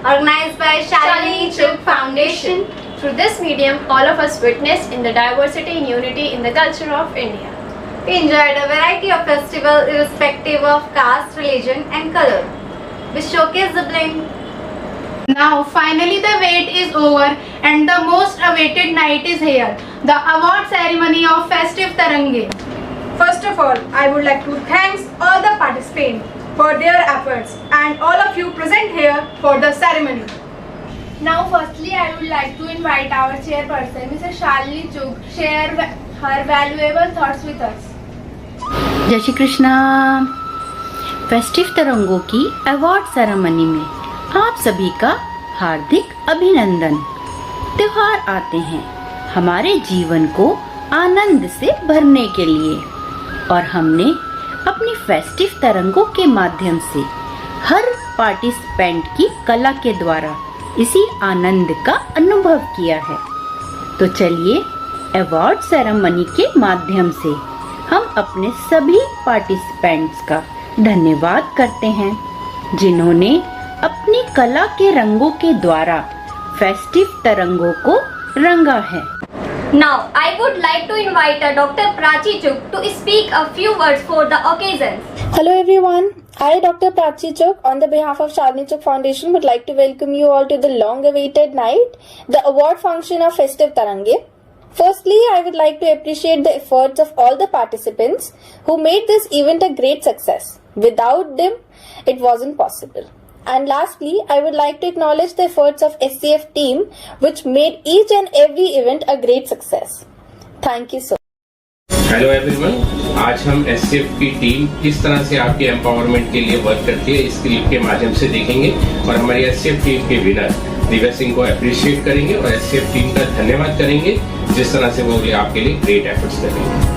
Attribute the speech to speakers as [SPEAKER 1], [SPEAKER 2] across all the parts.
[SPEAKER 1] organized by Shalini Chuk Foundation.
[SPEAKER 2] Through this medium, all of us witnessed in the diversity and unity in the culture of India.
[SPEAKER 1] We enjoyed a variety of festivals irrespective of caste, religion and color. We showcased the bling.
[SPEAKER 3] Now finally the wait is over and the most awaited night is here, the award ceremony of Festive Tarange.
[SPEAKER 4] First of all, I would like to thank all the participants for their efforts and all of you present here for the ceremony.
[SPEAKER 3] Now firstly I would like to invite our chairperson Mrs. Shalini Chuk share her valuable thoughts with us.
[SPEAKER 5] जय Shri Krishna. Festive तरंगों की award ceremony में आप सभी का हार्दिक अभिनंदन। त्योहार आते हैं हमारे जीवन को आनंद से भरने के लिए और हमने अपनी फेस्टिव तरंगों के माध्यम से हर पार्टिसिपेंट की कला के द्वारा इसी आनंद का अनुभव किया है। तो चलिए अवार्ड सेरेमनी के माध्यम से हम अपने सभी पार्टिसिपेंट्स का धन्यवाद करते हैं जिन्होंने अपनी कला के रंगों के द्वारा फेस्टिव तरंगों को रंगा है।
[SPEAKER 1] Now, I would like to invite Dr. Prachi Chuk to speak a few words for the occasion.
[SPEAKER 6] Hello everyone, I Dr. Prachi Chuk on the behalf of Shalini Chuk Foundation would like to welcome you all to the long awaited night, the award function of Festive Tarange. Firstly, I would like to appreciate the efforts of all the participants who made this event a great success. Without them, it wasn't possible. And lastly, I would like to acknowledge the efforts of SCF team which made each and every event a great success. Thank you so much.
[SPEAKER 7] Hello everyone, आज हम SCF की team किस तरह से आपके empowerment के लिए work करती है इस क्लिप के माध्यम से देखेंगे और हमारी एससीएफ टीम के विनर दिव्या सिंह को अप्रिशिएट करेंगे और एससीएफ टीम का धन्यवाद करेंगे जिस तरह से वो आपके लिए ग्रेट एफर्ट्स कर रही है।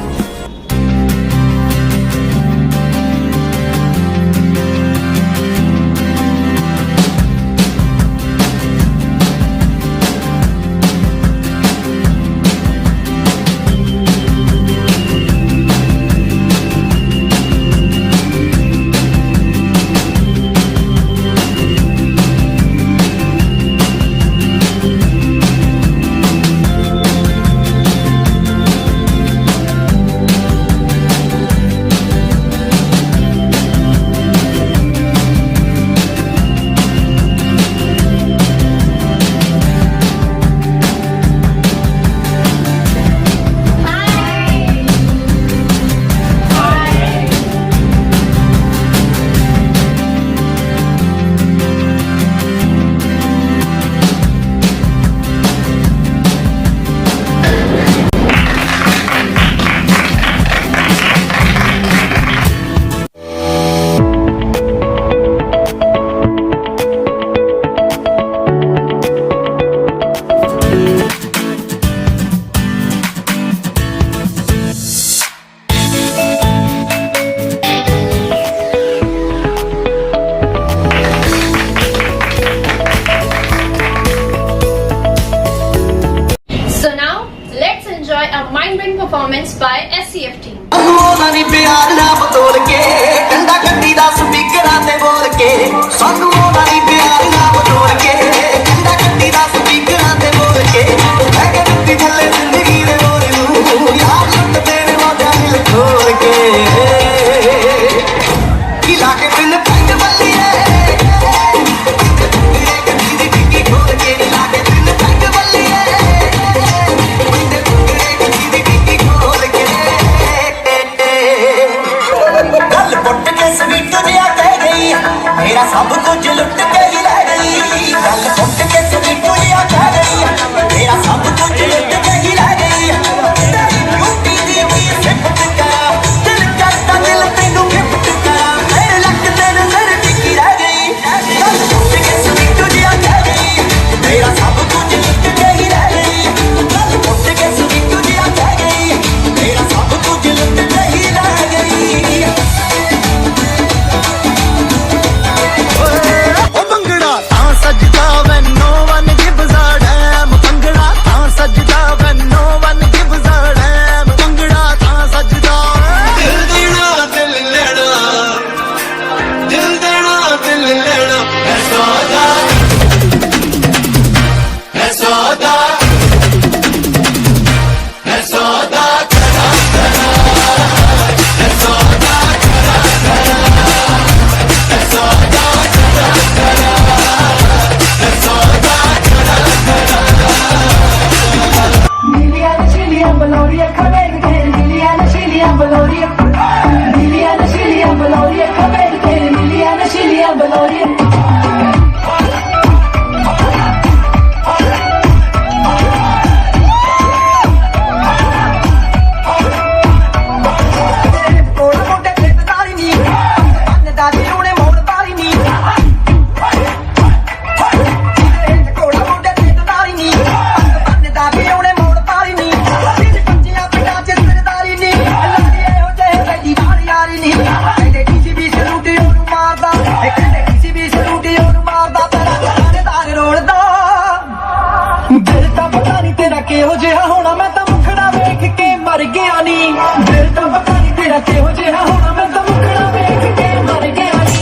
[SPEAKER 2] A mind-blowing performance by SCF team.
[SPEAKER 8] दिल दा पता नहीं तेरा किहो जिहा होना, मैं तां मुखड़ा वेख के मर गया नी। दिल दा पता नहीं तेरा किहो जिहा होना, मैं तां मुखड़ा वेख के मर गया नी।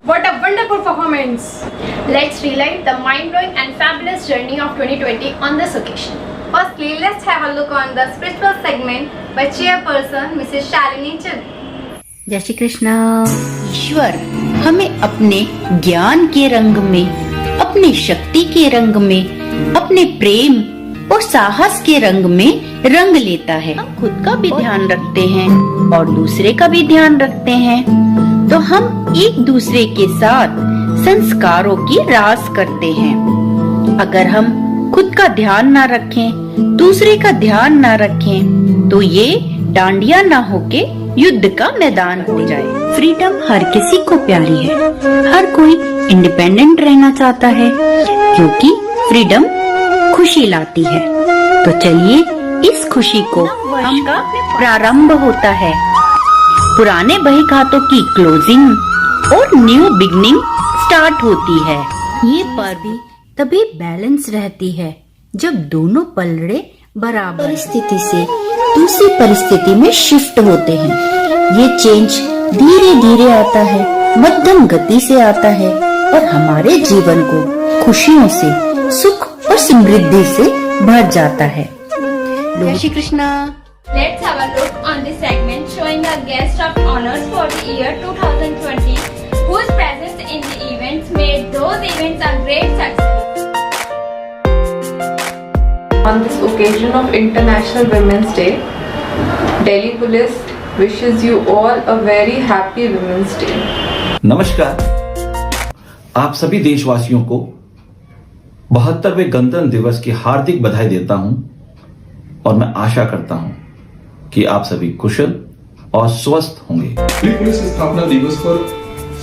[SPEAKER 4] What a wonderful performance!
[SPEAKER 2] Let's relive the mind-blowing and fabulous journey of 2020 on this occasion.
[SPEAKER 1] Firstly, let's have a look on the spiritual segment by chairperson Mrs. Shalini Chand.
[SPEAKER 5] जय श्री कृष्णा। ईश्वर हमें अपने ज्ञान के रंग में, अपनी शक्ति के रंग में, अपने प्रेम और साहस के रंग में रंग लेता है। हम खुद का भी ध्यान रखते हैं और दूसरे का भी ध्यान रखते हैं, तो हम एक दूसरे के साथ संस्कारों की रास करते हैं। अगर हम खुद का ध्यान ना रखें, दूसरे का ध्यान ना रखें, तो ये डांडिया ना होके युद्ध का मैदान हो जाए। फ्रीडम हर किसी को प्यारी है, हर कोई इंडिपेंडेंट रहना चाहता है, क्योंकि फ्रीडम खुशी लाती है। तो चलिए इस खुशी को वर्ष का प्रारंभ होता है। पुराने बहीखातों की क्लोजिंग और न्यू बिगनिंग स्टार्ट होती है। ये पर्व तभी बैलेंस रहती है जब दोनों पलड़े बराबर परिस्थिति से दूसरी परिस्थिति में शिफ्ट होते हैं। ये चेंज धीरे धीरे आता है, मध्यम गति से आता है और हमारे जीवन को खुशियों से, सुख और समृद्धि से भर जाता है। जय Shri Krishna.
[SPEAKER 2] Let's have a look on this segment showing a guest of honors for the year 2020 whose presence in the events made those events a great success.
[SPEAKER 9] On this occasion of International Women's Day, Delhi Police wishes you all a very happy Women's Day.
[SPEAKER 10] नमस्कार, आप सभी देशवासियों को 72वें गणतंत्र दिवस की हार्दिक बधाई देता हूं और मैं आशा करता हूं कि आप सभी कुशल और स्वस्थ होंगे।
[SPEAKER 11] दिल्ली पुलिस स्थापना दिवस पर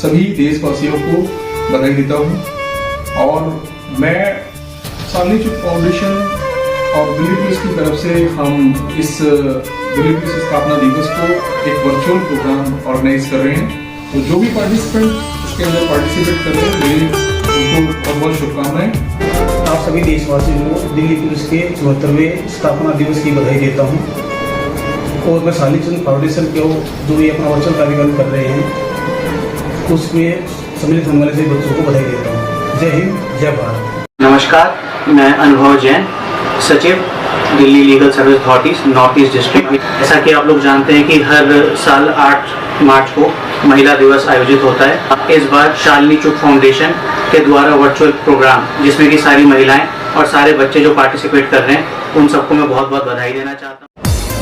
[SPEAKER 11] सभी देशवासियों को बधाई देता हूं और मैं चांदनी चौक फाउंडेशन और दिल्ली पुलिस की तरफ से हम इस दिल्ली पुलिस स्थापना दिवस को एक वर्चुअल प्रोग्राम ऑर्गेनाइज कर रहे हैं। तो जो भी पार्टिसिपेंट इसके अंदर पार्टिसिपेट कर रहे हैं, मेरी उनको बहुत बहुत शुभकामनाएं।
[SPEAKER 12] आप सभी देशवासियों को दिल्ली पुलिस के 74वें स्थापना दिवस की बधाई देता हूं और मैं शालिनी चंद फाउंडेशन को जो ये अपना वर्चुअल कार्यक्रम कर रहे हैं उसमें सम्मिलित होने वाले सभी बच्चों को बधाई देता हूं। जय हिंद, जय भारत।
[SPEAKER 13] नमस्कार, मैं अनुभव जैन, सचिव Delhi legal service authorities north east district. जैसा कि आप लोग जानते हैं कि हर साल 8 मार्च को महिला दिवस आयोजित होता है। इस बार शालिनी चौक फाउंडेशन के द्वारा वर्चुअल प्रोग्राम जिसमें कि सारी महिलाएं और सारे बच्चे जो पार्टिसिपेट कर रहे हैं उन सबको मैं बहुत बहुत बधाई देना चाहता हूँ।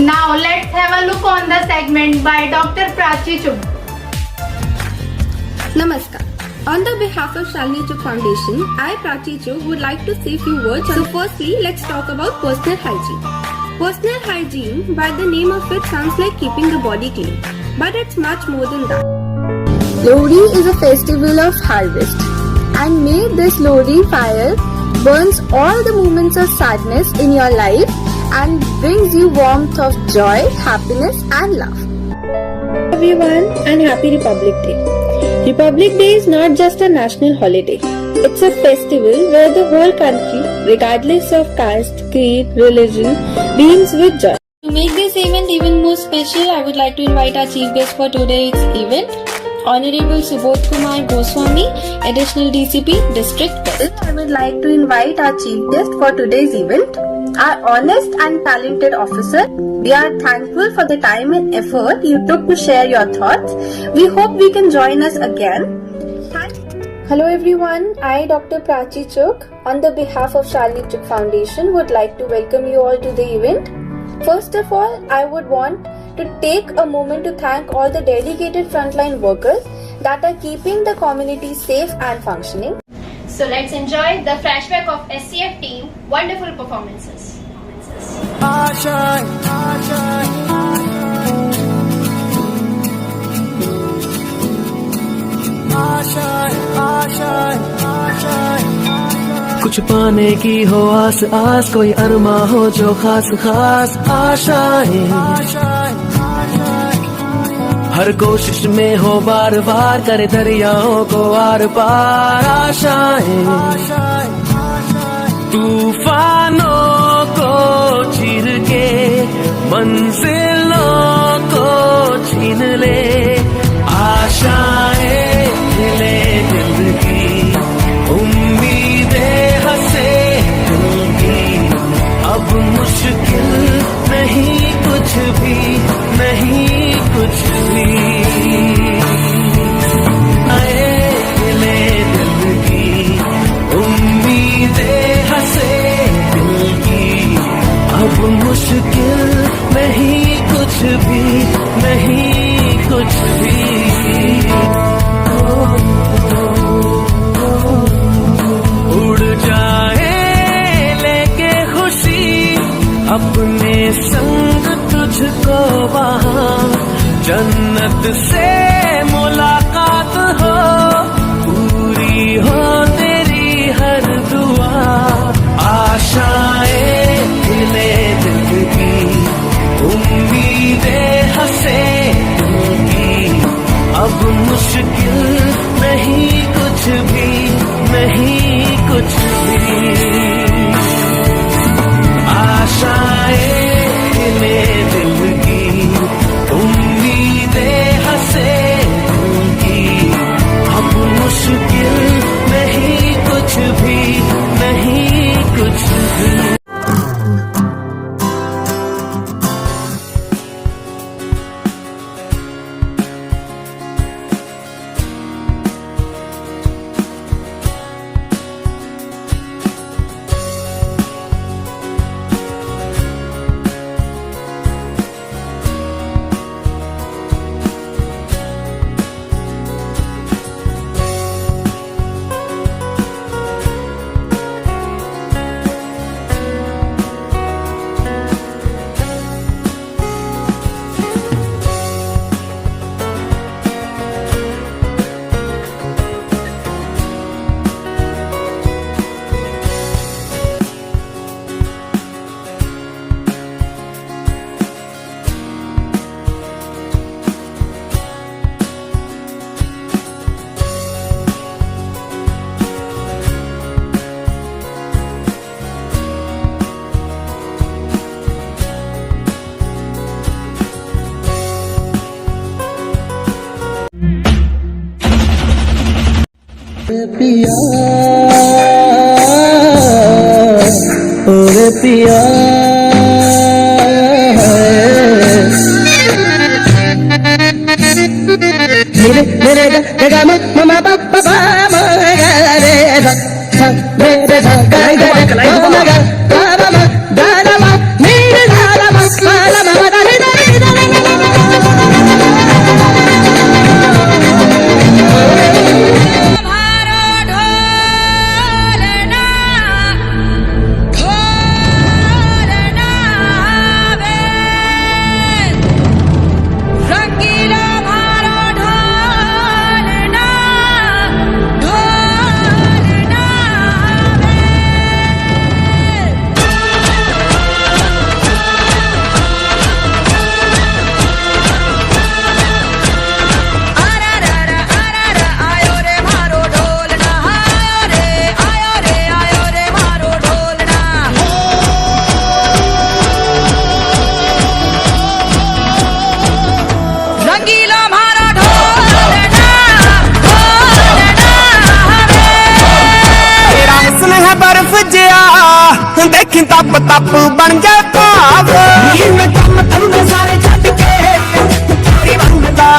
[SPEAKER 3] Now let's have a look on the segment by Dr. Prachi Chugh.
[SPEAKER 6] Namaskar. On the behalf of Shalini Chugh Foundation, I, Prachi Chugh, would like to say a few words. So firstly, let's talk about personal hygiene. Personal hygiene, by the name of it, sounds like keeping the body clean. But it's much more than that.
[SPEAKER 14] Lohri is a festival of harvest. And may this Lohri fire burns all the moments of sadness in your life and brings you warmth of joy, happiness and love.
[SPEAKER 6] Everyone, and happy Republic Day. Republic Day is not just a national holiday. It's a festival where the whole country, regardless of caste, creed, religion, beams with joy.
[SPEAKER 14] To make this event even more special, I would like to invite our chief guest for today's event, Honorable Subodh Kumar Goswami, Additional DCP, District West. I would like to invite our chief guest for today's event, our honest and talented officer. We are thankful for the time and effort you took to share your thoughts. We hope we can join us again.
[SPEAKER 6] Hello everyone, I, Dr. Prachi Chugh, on the behalf of Shalini Chugh Foundation, would like to welcome you all to the event. First of all, I would want to take a moment to thank all the dedicated frontline workers that are keeping the community safe and functioning.
[SPEAKER 2] So let's enjoy the flashback of SCF team wonderful performances.
[SPEAKER 8] कुछ पाने की हो आस आस, कोई अरमा हो जो खास खास आशाएं, हर कोशिश में हो बार बार, करे दरियाओं को आर पार आशाएं, तूफानों को चीर के मंजिलों को छीन ले, आशाएं ले दिल की, उम्मीदें हंसे दिल की, अब मुश्किल नहीं कुछ भी, नहीं कुछ भी, आए ले दिल की, उम्मीदें हंसे दिल की, अब मुश्किल नहीं कुछ भी, नहीं कुछ भी। उड़ जाए लेके खुशी अपने संग तुझको वहाँ, जन्नत से मुलाकात हो, पूरी हो तेरी हर दुआ, आशाएं खिले दिल की, उम्मीदें हंसे दिल की, अब मुश्किल नहीं कुछ भी, नहीं कुछ भी, आशाएं खिले दिल की, उम्मीदें हंसे दिल की, अब मुश्किल नहीं कुछ भी, नहीं कुछ भी। पिया ओरे पिया मेरे मेरे गा ममा पापा मा रे गा मेरे गा गा मा गा मा मा गा मा मेरे गा मा मा मा गा रे रे देखी तप तप बन जाए भाव कम धंधे सारे छड्ड के बनदा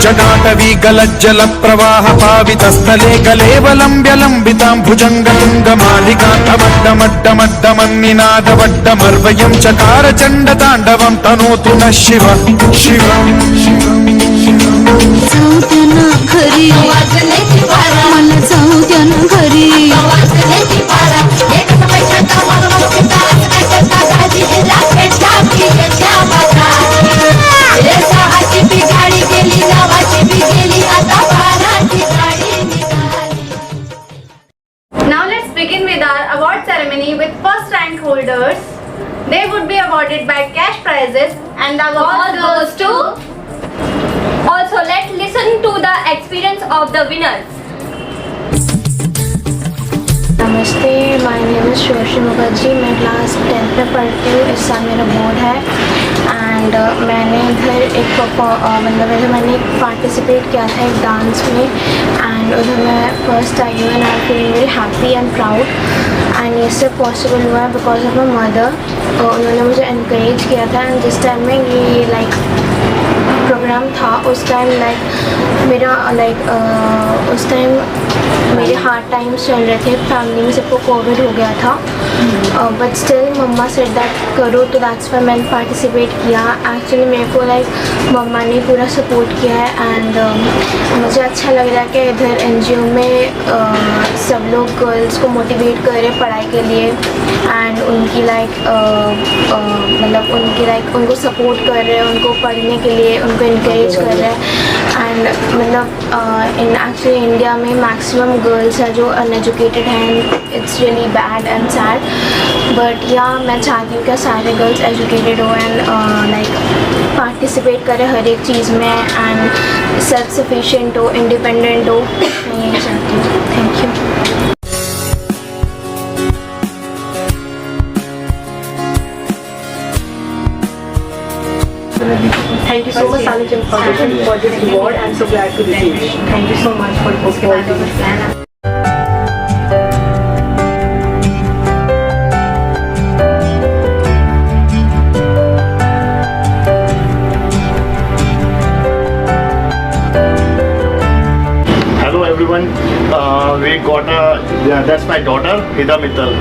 [SPEAKER 8] जटाटवी गलज्जल प्रवाह पावितस्थले गलेवलम्ब्य लम्बितां भुजङ्गतुङ्गमालिकान्तमड्डमड्डमड्डमन्निनादवड्डमर्वयं चकार चण्डताण्डवं तनोतु नः शिव शिवम् जाऊ द्या ना घरी मला जाऊ द्या
[SPEAKER 1] Now let's begin with our award ceremony with first rank holders. They would be awarded by cash prizes and the award goes to...
[SPEAKER 2] Also, let's listen to the experience of the winners.
[SPEAKER 15] नमस्ते, my name is शोशी Mukherjee. मैं class 10th में पढ़ती हूँ। इस साल मेरा board है and मैंने इधर एक मैंने पार्टिसिपेट किया था एक डांस में एंड उधर मैं फर्स्ट आई हूँ and I feel very happy and proud and ये सब पॉसिबल हुआ है बिकॉज ऑफ माई मदर। उन्होंने मुझे इनक्रेज किया था एंड जिस टाइम में ये प्रोग्राम था उस टाइम मेरा उस टाइम मेरे हार्ड टाइम्स चल रहे थे, फैमिली में सबको कोविड हो गया था but still mumma said that करो, तो दैट्स वाई मैंने पार्टिसिपेट किया। एक्चुअली मेरे को मम्मा ने पूरा सपोर्ट किया है एंड मुझे अच्छा लग रहा है कि इधर NGO में सब लोग गर्ल्स को मोटिवेट कर रहे हैं पढ़ाई के लिए एंड उनकी उनको सपोर्ट कर रहे हैं, उनको पढ़ने के लिए उनको इनकरेज कर रहे हैं एंड एक्चुअली इंडिया में मैक्सिमम गर्ल्स है जो अनएजुकेटेड हैं। It's really bad and sad but मैं चाहती हूँ कि सारे गर्ल्स एजुकेटेड हो एंड पार्टिसिपेट करें हर एक चीज़ में एंड सेल्फ सफिशिएंट हो, इंडिपेंडेंट हो। मैं यही चाहती हूँ। Thank you.
[SPEAKER 16] Thank you so much, Sally Chand Foundation, for this award. I'm so glad to receive it. Thank you so much for this award.
[SPEAKER 17] Hello everyone, we got that's my daughter Hida Mittal.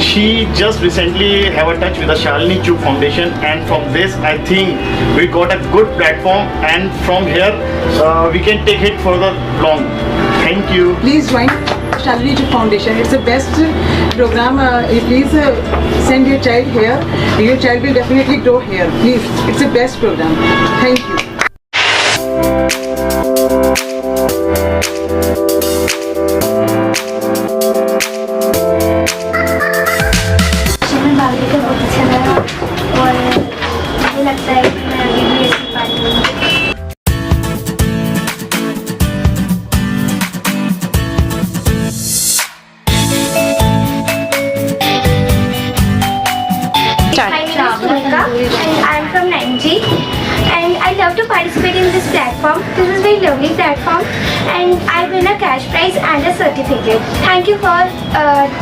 [SPEAKER 17] She just recently have a touch with the Shalini Chuk Foundation and from this I think we got a good platform and from here we can take it further long. Thank you.
[SPEAKER 18] Please join Shalini Chuk Foundation. It's the best program. Please send your child here. Your child will definitely grow here. Please, it's the best program. Thank you.
[SPEAKER 15] बहुत अच्छा लगा और मुझे लगता है कि मैं अभी भी ऐसी party
[SPEAKER 19] I'm from 9G and I love to participate in this platform. This is a very lovely platform and I win a cash prize and a certificate. Thank you for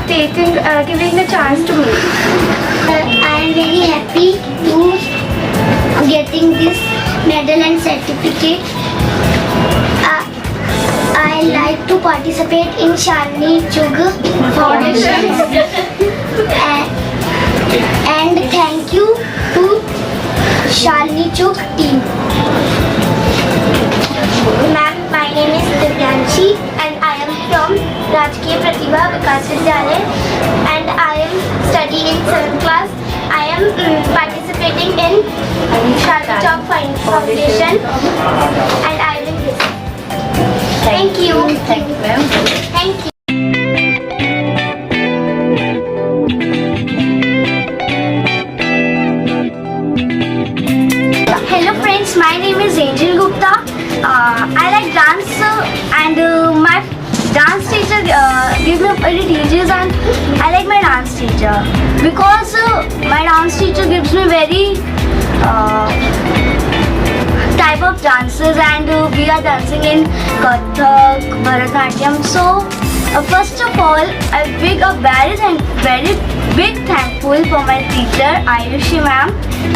[SPEAKER 19] giving the chance to me.
[SPEAKER 20] I am very happy to getting this medal and certificate. I like to participate in Shalini Chug Foundation and thank you to Shalini Chug team.
[SPEAKER 19] Ma'am, my name is Divyanshi and I am from Rajkiya Pratibha Vikas Vidyalaya and I am studying in 7th class. I am participating in Shalini Chug Foundation and I will visit. Thank you. Thank you, ma'am. Thank you.
[SPEAKER 20] Hello friends, my name is Angel Gupta. I like dance and my dance teacher gives me very teachers and I like my dance teacher because my dance teacher gives me very type of dances and we are dancing in Kathak, Bharatanatyam. So first of all, very big thankful for my teacher Ayushi ma'am.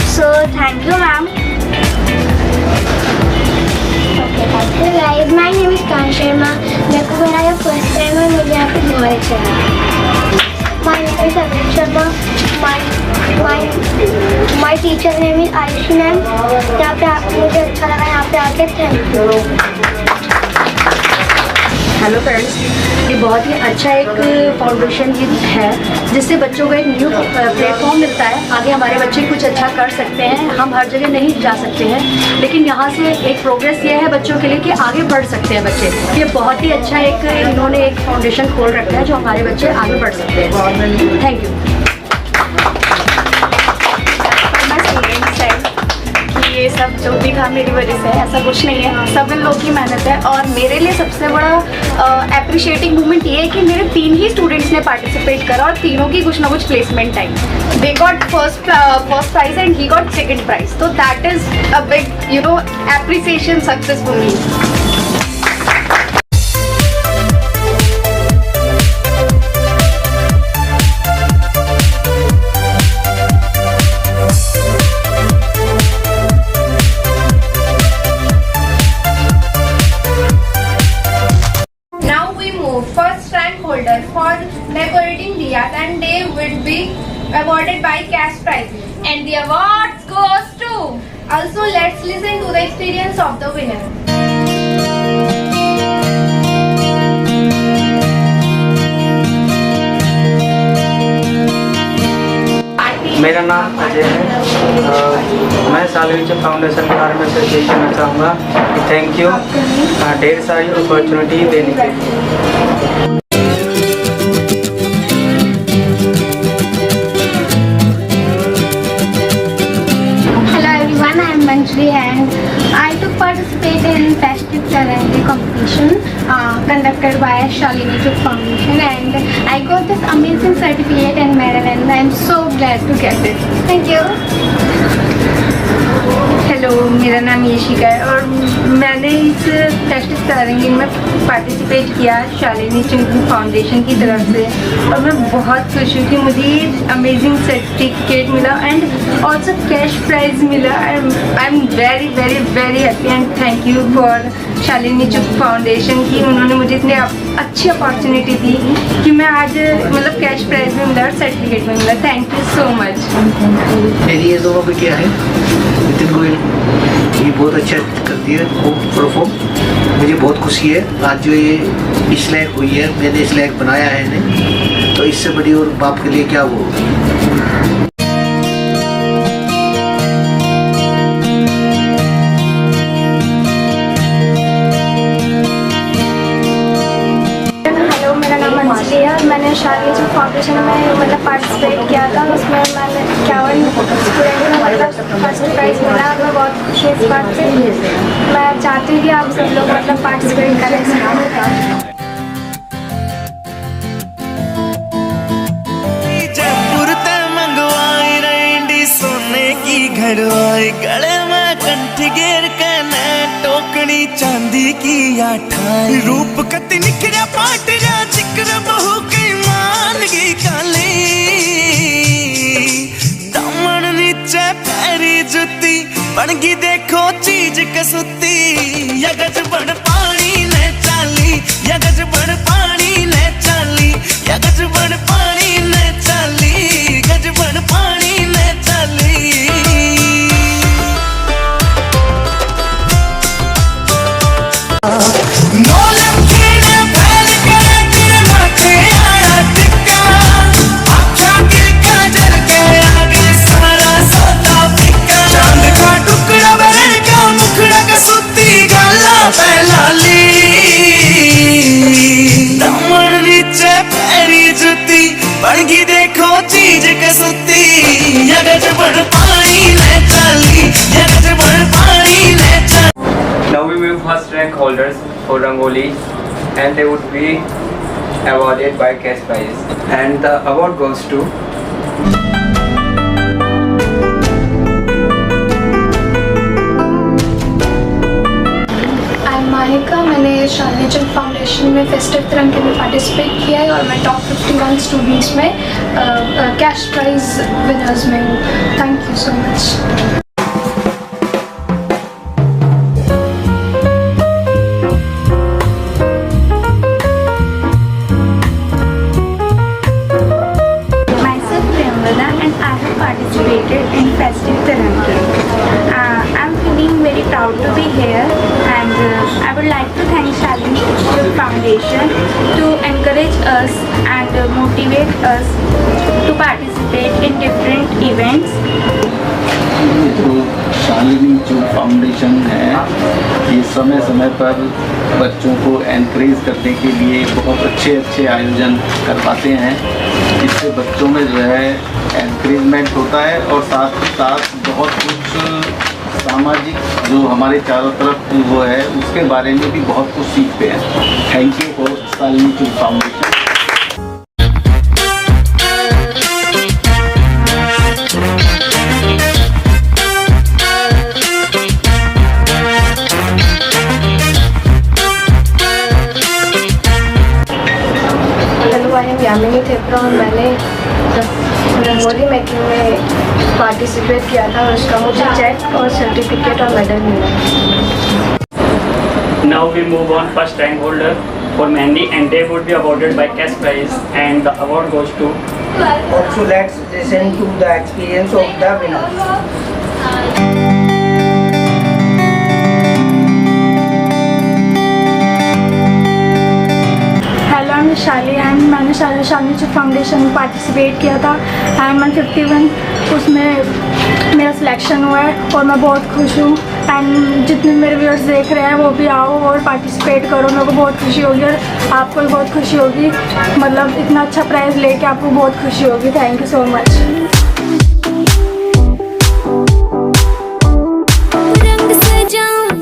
[SPEAKER 20] So thank you ma'am.
[SPEAKER 19] Hey guys, my name is Kan Sharma. मेरे को मेरा ये first time है, मुझे यहाँ पे बहुत अच्छा लगा. My name is Abhi Sharma. My teacher name is Ayushi ma'am. यहाँ पे मुझे अच्छा लगा यहाँ पे आके. Thank you.
[SPEAKER 16] हेलो फ्रेंड्स, ये बहुत ही अच्छा एक फाउंडेशन है जिससे बच्चों को एक न्यू प्लेटफॉर्म मिलता है। आगे हमारे बच्चे कुछ अच्छा कर सकते हैं। हम हर जगह नहीं जा सकते हैं, लेकिन यहाँ से एक प्रोग्रेस ये है बच्चों के लिए कि आगे बढ़ सकते हैं बच्चे। ये बहुत ही अच्छा एक इन्होंने एक फाउंडेशन खोल रखा है जो हमारे बच्चे आगे बढ़ सकते हैं। Thank you.
[SPEAKER 1] ये सब जो भी था मेरी वजह से, ऐसा कुछ नहीं है, सब इन लोगों की मेहनत है। और मेरे लिए सबसे बड़ा एप्रिशिएटिंग मोमेंट ये है कि मेरे 3 ही स्टूडेंट्स ने पार्टिसिपेट करा और तीनों की कुछ ना कुछ प्लेसमेंट आई। They got first prize and he got second prize, तो that is a big appreciation success for me.
[SPEAKER 3] First rank holder for decorating diyas, and they would be awarded by cash prize.
[SPEAKER 2] And the awards goes to.
[SPEAKER 3] Also, let's listen to the experience of the winner.
[SPEAKER 21] मेरा नाम अजय है। मैं शालिनी चुप foundation के बारे में से यही कहना चाहूँगा कि थैंक यू ढेर सारी अपॉर्चुनिटी देने के लिए।
[SPEAKER 15] Hello everyone, I am Manjri and I took participate in Festive Tarangi competition conducted by Shalini Chuk Foundation, and I got this amazing certificate and medal, and I am so glad to get it. Thank you.
[SPEAKER 22] Hello, मेरा नाम यशिका है और मैंने इस festive तरंगी में participate किया शालिनी चुप foundation की तरफ से, और मैं बहुत खुश हूँ कि मुझे ये अमेजिंग सर्टिफिकेट मिला एंड ऑल्सो कैश प्राइज मिला। I am very very very happy and thank you for Shalini चुप फाउंडेशन की उन्होंने मुझे इतनी अच्छी अपॉर्चुनिटी दी कि मैं आज मतलब कैश प्राइज में मिला और सर्टिफिकेट में मिला। Thank you so much.
[SPEAKER 23] मेरी ये दोनों बेटियाँ हैं, नितिन गोयल, ये बहुत अच्छा करती है परफॉर्म। मुझे बहुत खुशी है आज जो ये इस लायक हुई है, मैंने इस लायक बनाया है इन्हें, तो इससे बड़ी और बाप के लिए क्या वो होगी।
[SPEAKER 15] मैंने शालिनी चुप फाउंडेशन में मतलब पार्टिसिपेट किया था, उसमें मैंने 51 स्टूडेंट में मतलब फर्स्ट प्राइज़ मिला और मैं बहुत खुश हूँ इस बात से। मैं चाहती हूँ कि आप सब लोग मतलब पार्टिसिपेट करें इसमें।
[SPEAKER 24] घड़वाई गले में कंठ घेर के न टोकनी चांदी की आठाई रूप कति निखरा पाट जा जिक्र बहु की मान की काली दामन नीचे पैरी जुती बनगी देखो चीज कसुती यगज बड़ पानी ने चाली यगज बड़ पानी ने चाली यगज बड़ पानी ने चाली गज बड़ पानी ने चाली। बनगी देखो चीज कसुती यगज बड़ पानी ने चाली यगज बड़ पानी ने चाली।
[SPEAKER 25] Now we will first rank holders for Rangoli and they would be awarded by cash prize, and the award goes to
[SPEAKER 15] Manika. मैंने शालिनी चुप फाउंडेशन में फेस्टिव तिरंगे में पार्टिसिपेट किया है और मैं टॉप 51 स्टूडेंट्स में कैश प्राइज विनर्स में हूँ। Thank you so much.
[SPEAKER 22] participated in Festive Tarangi. I'm feeling very proud to be here, and I would like to thank Shalini Chuk Foundation
[SPEAKER 1] encourage us and motivate us to participate in different events.
[SPEAKER 4] जो शालिनी चूक foundation है, ये समय समय पर बच्चों को encourage करने के लिए बहुत अच्छे अच्छे आयोजन करवाते हैं। इससे बच्चों में जो है एनकरेजमेंट होता है और साथ ही साथ बहुत कुछ सामाजिक जो हमारे चारों तरफ वो है उसके बारे में भी बहुत कुछ सीखते हैं। थैंक यू फॉर शालिनी चूक फाउंडेशन।
[SPEAKER 15] यामिनी थेपरा और मैंने रंगोली मेकिंग में पार्टिसिपेट किया था और उसका मुझे चेक और सर्टिफिकेट और मेडल मिला।
[SPEAKER 5] Now we move on first rank holder for Mehndi and they would be awarded by cash prize and the award goes to.
[SPEAKER 7] Also let's listen to the experience of the winner.
[SPEAKER 1] Hello मैं शाली and मैंने शालिनी चूक foundation में participate किया था and मैं 51 उसमें मेरा सिलेक्शन हुआ है और मैं बहुत खुश हूँ। एंड जितने मेरे व्यूअर्स देख रहे हैं वो भी आओ और पार्टिसिपेट करो, मेरे को बहुत खुशी होगी और आपको भी बहुत खुशी होगी। मतलब इतना अच्छा प्राइज़ लेके आपको बहुत खुशी होगी। Thank you so much.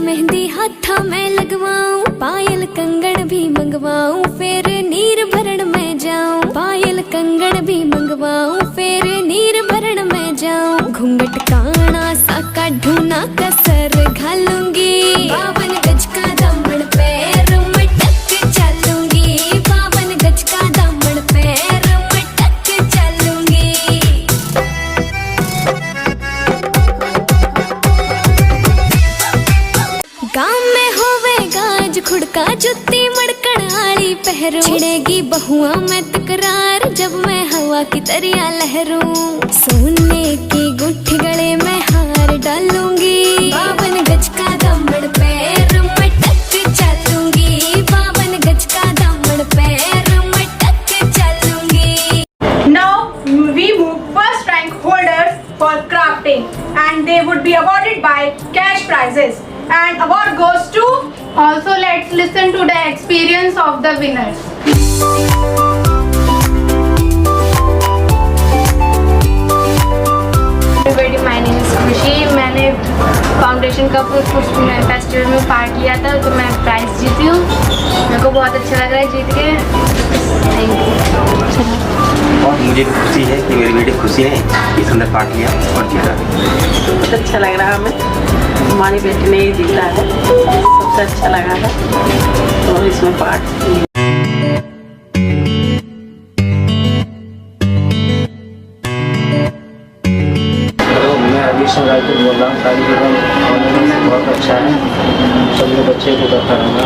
[SPEAKER 9] Mehndi हाथा में लगवाऊं, पायल कंगन भी मंगवाऊं, फिर नीर भरण में जाऊं। पायल कंगन भी मंगवाऊं, फिर नीर भरण में जाऊं। घूंघट काना सा का ढूना कसर घालूंगी, 52 गज का दामन पैर मटक चलूंगी। 52 गज का दामन पैर मटक चलूंगी। गाँव में होवेगा आज खुड़का जुत्ती मड़कण आली पहरू। छिड़ेगी बहुआ में तकरार जब मैं हवा की तरिया लहरूं। सोने की गुठी गले में हार डालूंगी, 52 गज का दामन पैर मटक चलूंगी। 52 गज का दामन पैर मटक चलूंगी।
[SPEAKER 3] Now we move first rank holders for crafting and they would be awarded by cash prizes and award goes to. Also let's listen to the experience of the winners.
[SPEAKER 15] Everybody, my name is खुशी। मैंने foundation का festival में part लिया था तो मैं prize जीती हूँ। मेरे को बहुत अच्छा लग रहा है जीत के। Thank you.
[SPEAKER 10] और मुझे भी खुशी है कि मेरी बेटी खुशी है इस अंदर पार्ट लिया और जीता।
[SPEAKER 26] बहुत अच्छा लग रहा है हमें, हमारी बेटी ने ये जीता है, सबसे अच्छा लगा है तो इसमें पार्ट लिया।
[SPEAKER 25] मैं अभिषेक रायपुर बोल रहा हूँ। कार्यक्रम बहुत अच्छा है, सभी बच्चे को करता रहूँगा।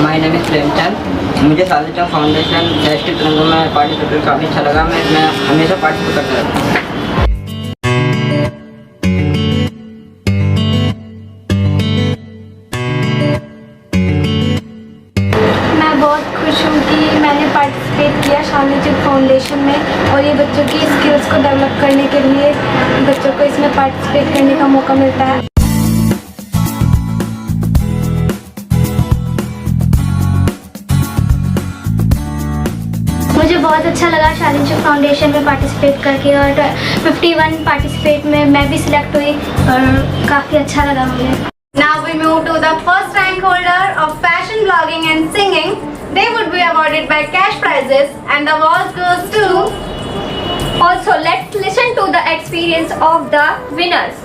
[SPEAKER 7] My name is Premchand. मुझे शालिनी चूक फाउंडेशन फेस्टिव तिरंगा में पार्टिसिपेट काफ़ी अच्छा लगा। मैं हमेशा पार्टिसिपेट करता रहता हूँ।
[SPEAKER 15] मैं बहुत खुश हूँ कि मैंने पार्टिसिपेट किया शालिनी चूक फाउंडेशन में और ये बच्चों की स्किल्स को डेवलप करने के लिए बच्चों को इसमें पार्टिसिपेट करने का मौका मिलता है।
[SPEAKER 19] मुझे बहुत अच्छा लगा शालिनी चूक फाउंडेशन में पार्टिसिपेट करके और 51 पार्टिसिपेट में मैं भी सिलेक्ट हुई और काफ़ी अच्छा लगा मुझे।
[SPEAKER 3] Now we move to the first rank holder of fashion blogging and singing. They would be awarded by cash prizes and the award goes to.
[SPEAKER 2] Also, let's listen to the experience of the winners.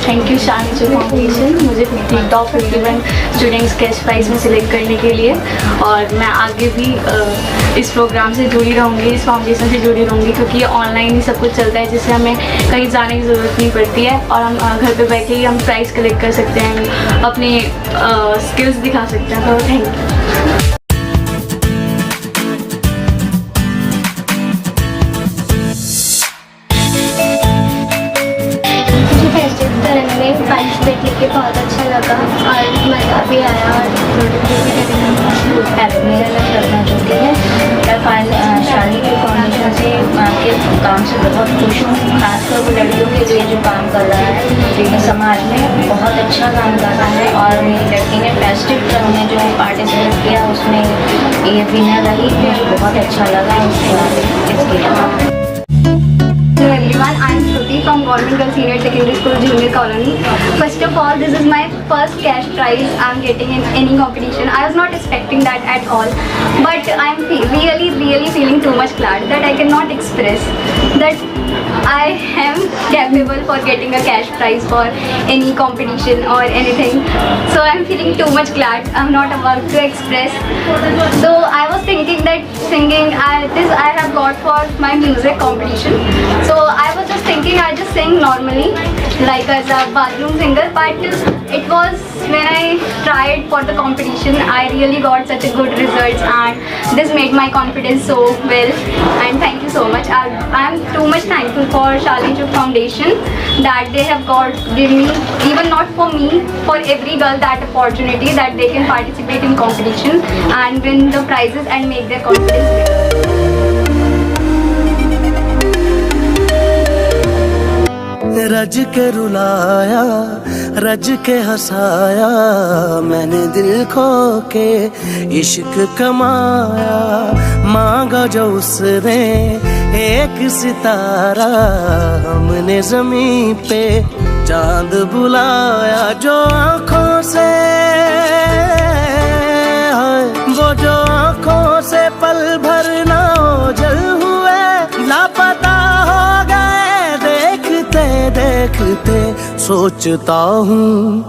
[SPEAKER 1] Thank you Shalini चूक foundation मुझे top 51 students cash prize में select करने के लिए। और मैं आगे भी इस प्रोग्राम से जुड़ी रहूँगी, इस फाउंडेशन से जुड़ी रहूँगी क्योंकि ये ऑनलाइन ही सब कुछ चलता है जिससे हमें कहीं जाने की ज़रूरत नहीं पड़ती है और हम घर पे बैठे ही हम प्राइज़ कलेक्ट कर सकते हैं, अपनी स्किल्स दिखा सकते हैं। तो थैंक यू।
[SPEAKER 15] करके बहुत अच्छा लगा और मज़ा भी आया और मेरा नाम रत्ना ज्योति है। मैं शाली च्यूब फाउंडेशन से के काम से बहुत खुश हूँ। खासकर वो लड़कियों के लिए जो काम कर रहा है समाज में बहुत अच्छा काम कर रहा है। और मेरी लड़की ने फेस्टिव रंग में जो पार्टिसिपेट किया उसमें ये विनर रही, मुझे बहुत अच्छा लगा इसके लिए।
[SPEAKER 1] Hello everyone, I am Shruti from Government Girls Senior Secondary School, Junior Colony. First of all, this is my first cash prize I am getting in any competition. I was not expecting that at all, but I am really feeling too much glad that I cannot express that I am capable for getting a cash prize for any competition or anything. So I am feeling too much glad. I am not about to express. So I was thinking that singing, this I have got for my music competition. So I was just thinking I just sing normally like as a bathroom singer, but it was when I tried for the competition I really got such a good results, and this made my confidence so well. And thank you so much. I am too much thankful for Shaleen Chuk Foundation that they have given me, even not for me, for every girl that opportunity that they can participate in competition and win the prizes and make their confidence better.
[SPEAKER 24] रज के रुलाया, रज के हंसाया, मैंने दिल खो के इश्क कमाया। मांगा जो उसने एक सितारा, हमने ज़मीं पे चांद बुलाया। जो आँखों से वो जो आँखों से पल भर ना ओझल हुए, लापता हो गए देखते देखते। सोचता हूँ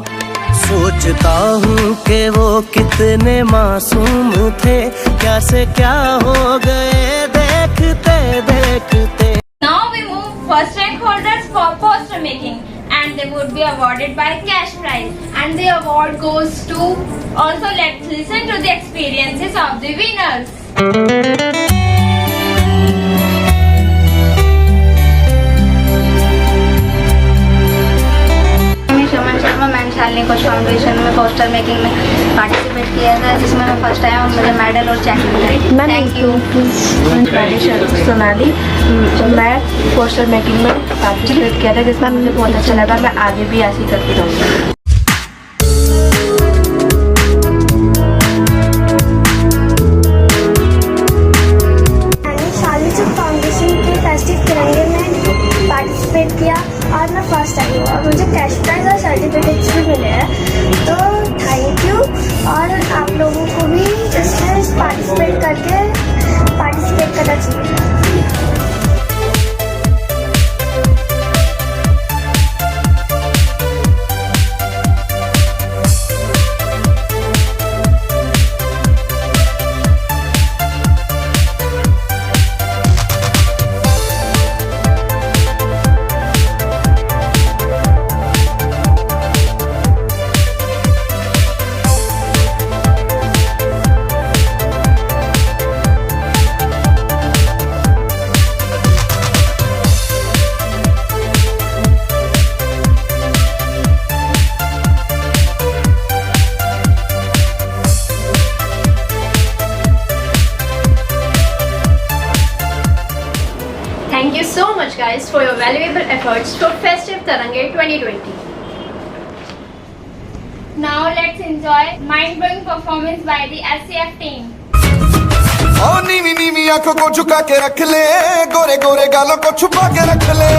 [SPEAKER 24] कि वो कितने मासूम थे, क्या से क्या हो गए देखते देखते।
[SPEAKER 2] Now we move first rank holders for poster making, and they would be awarded by cash prize.
[SPEAKER 1] And the award goes to,
[SPEAKER 2] Also, let's listen to the experiences of the winners.
[SPEAKER 1] मैंने शालिनी कोच foundation में poster making में participate किया था, जिसमें मैं first time मुझे medal और चेक मिला। Thank you.
[SPEAKER 15] सोनाली, मैं पोस्टर मेकिंग में पार्टिसिपेट किया था, जिसमें मुझे बहुत अच्छा लगा। मैं आगे भी ऐसे ही करती रहूँगी।
[SPEAKER 19] पार्टिसिपेट किया और मैं फर्स्ट आई हूँ और मुझे कैश प्राइज और सर्टिफिकेट्स भी मिले हैं। तो थैंक यू, और आप लोगों को भी इसमें पार्टिसिपेट करना चाहिए।
[SPEAKER 1] Thank you so much guys for your valuable efforts for Festive Tarange 2020.
[SPEAKER 2] Now let's enjoy mind-blowing performance by the SCF team.
[SPEAKER 24] ओ नीवी नीवी आंखों को झुका के रख ले, गोरे गोरे गालों को छुपा के रख ले।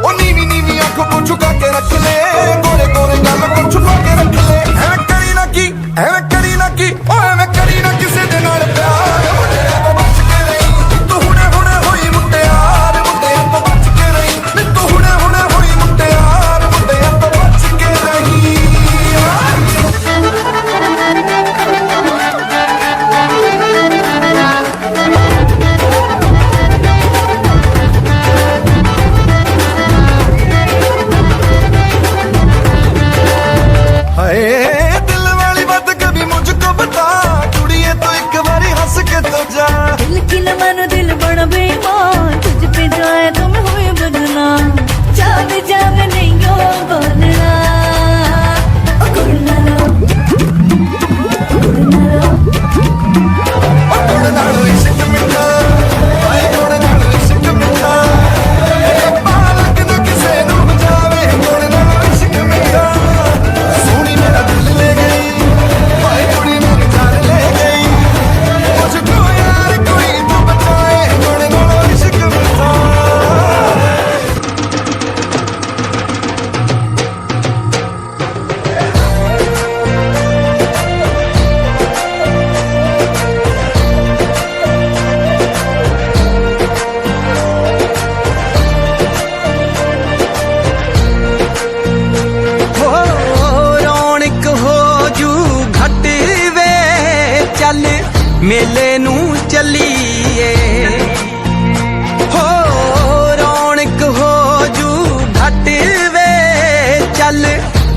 [SPEAKER 24] ओ नीवी नीवी आंखों को झुका के रख ले, गोरे गोरे गालों को छुपा के रख ले। ऐਵੇਂ करी ना की, ओ ऐਵੇਂ करी ना किसे दे नाल प्यार। मुंडिਆਂ ਤੋਂ ਬਚ ਕੇ ਰਹੀ, ਤੂੰ ਹੁਣੇ ਹੁਣੇ ਹੋਈ ਮੁਟਿਆਰ। ਮੁੰਡਿਆਂ ਤੋਂ ਬਚ ਕੇ ਰਹੀ, ਤੂੰ ਹੁਣੇ ਹੁਣੇ ਹੋਈ ਮੁਟਿਆਰ। ਮੁੰਡਿਆਂ ਤੋਂ ਬਚ ਕੇ ਰਹੀ।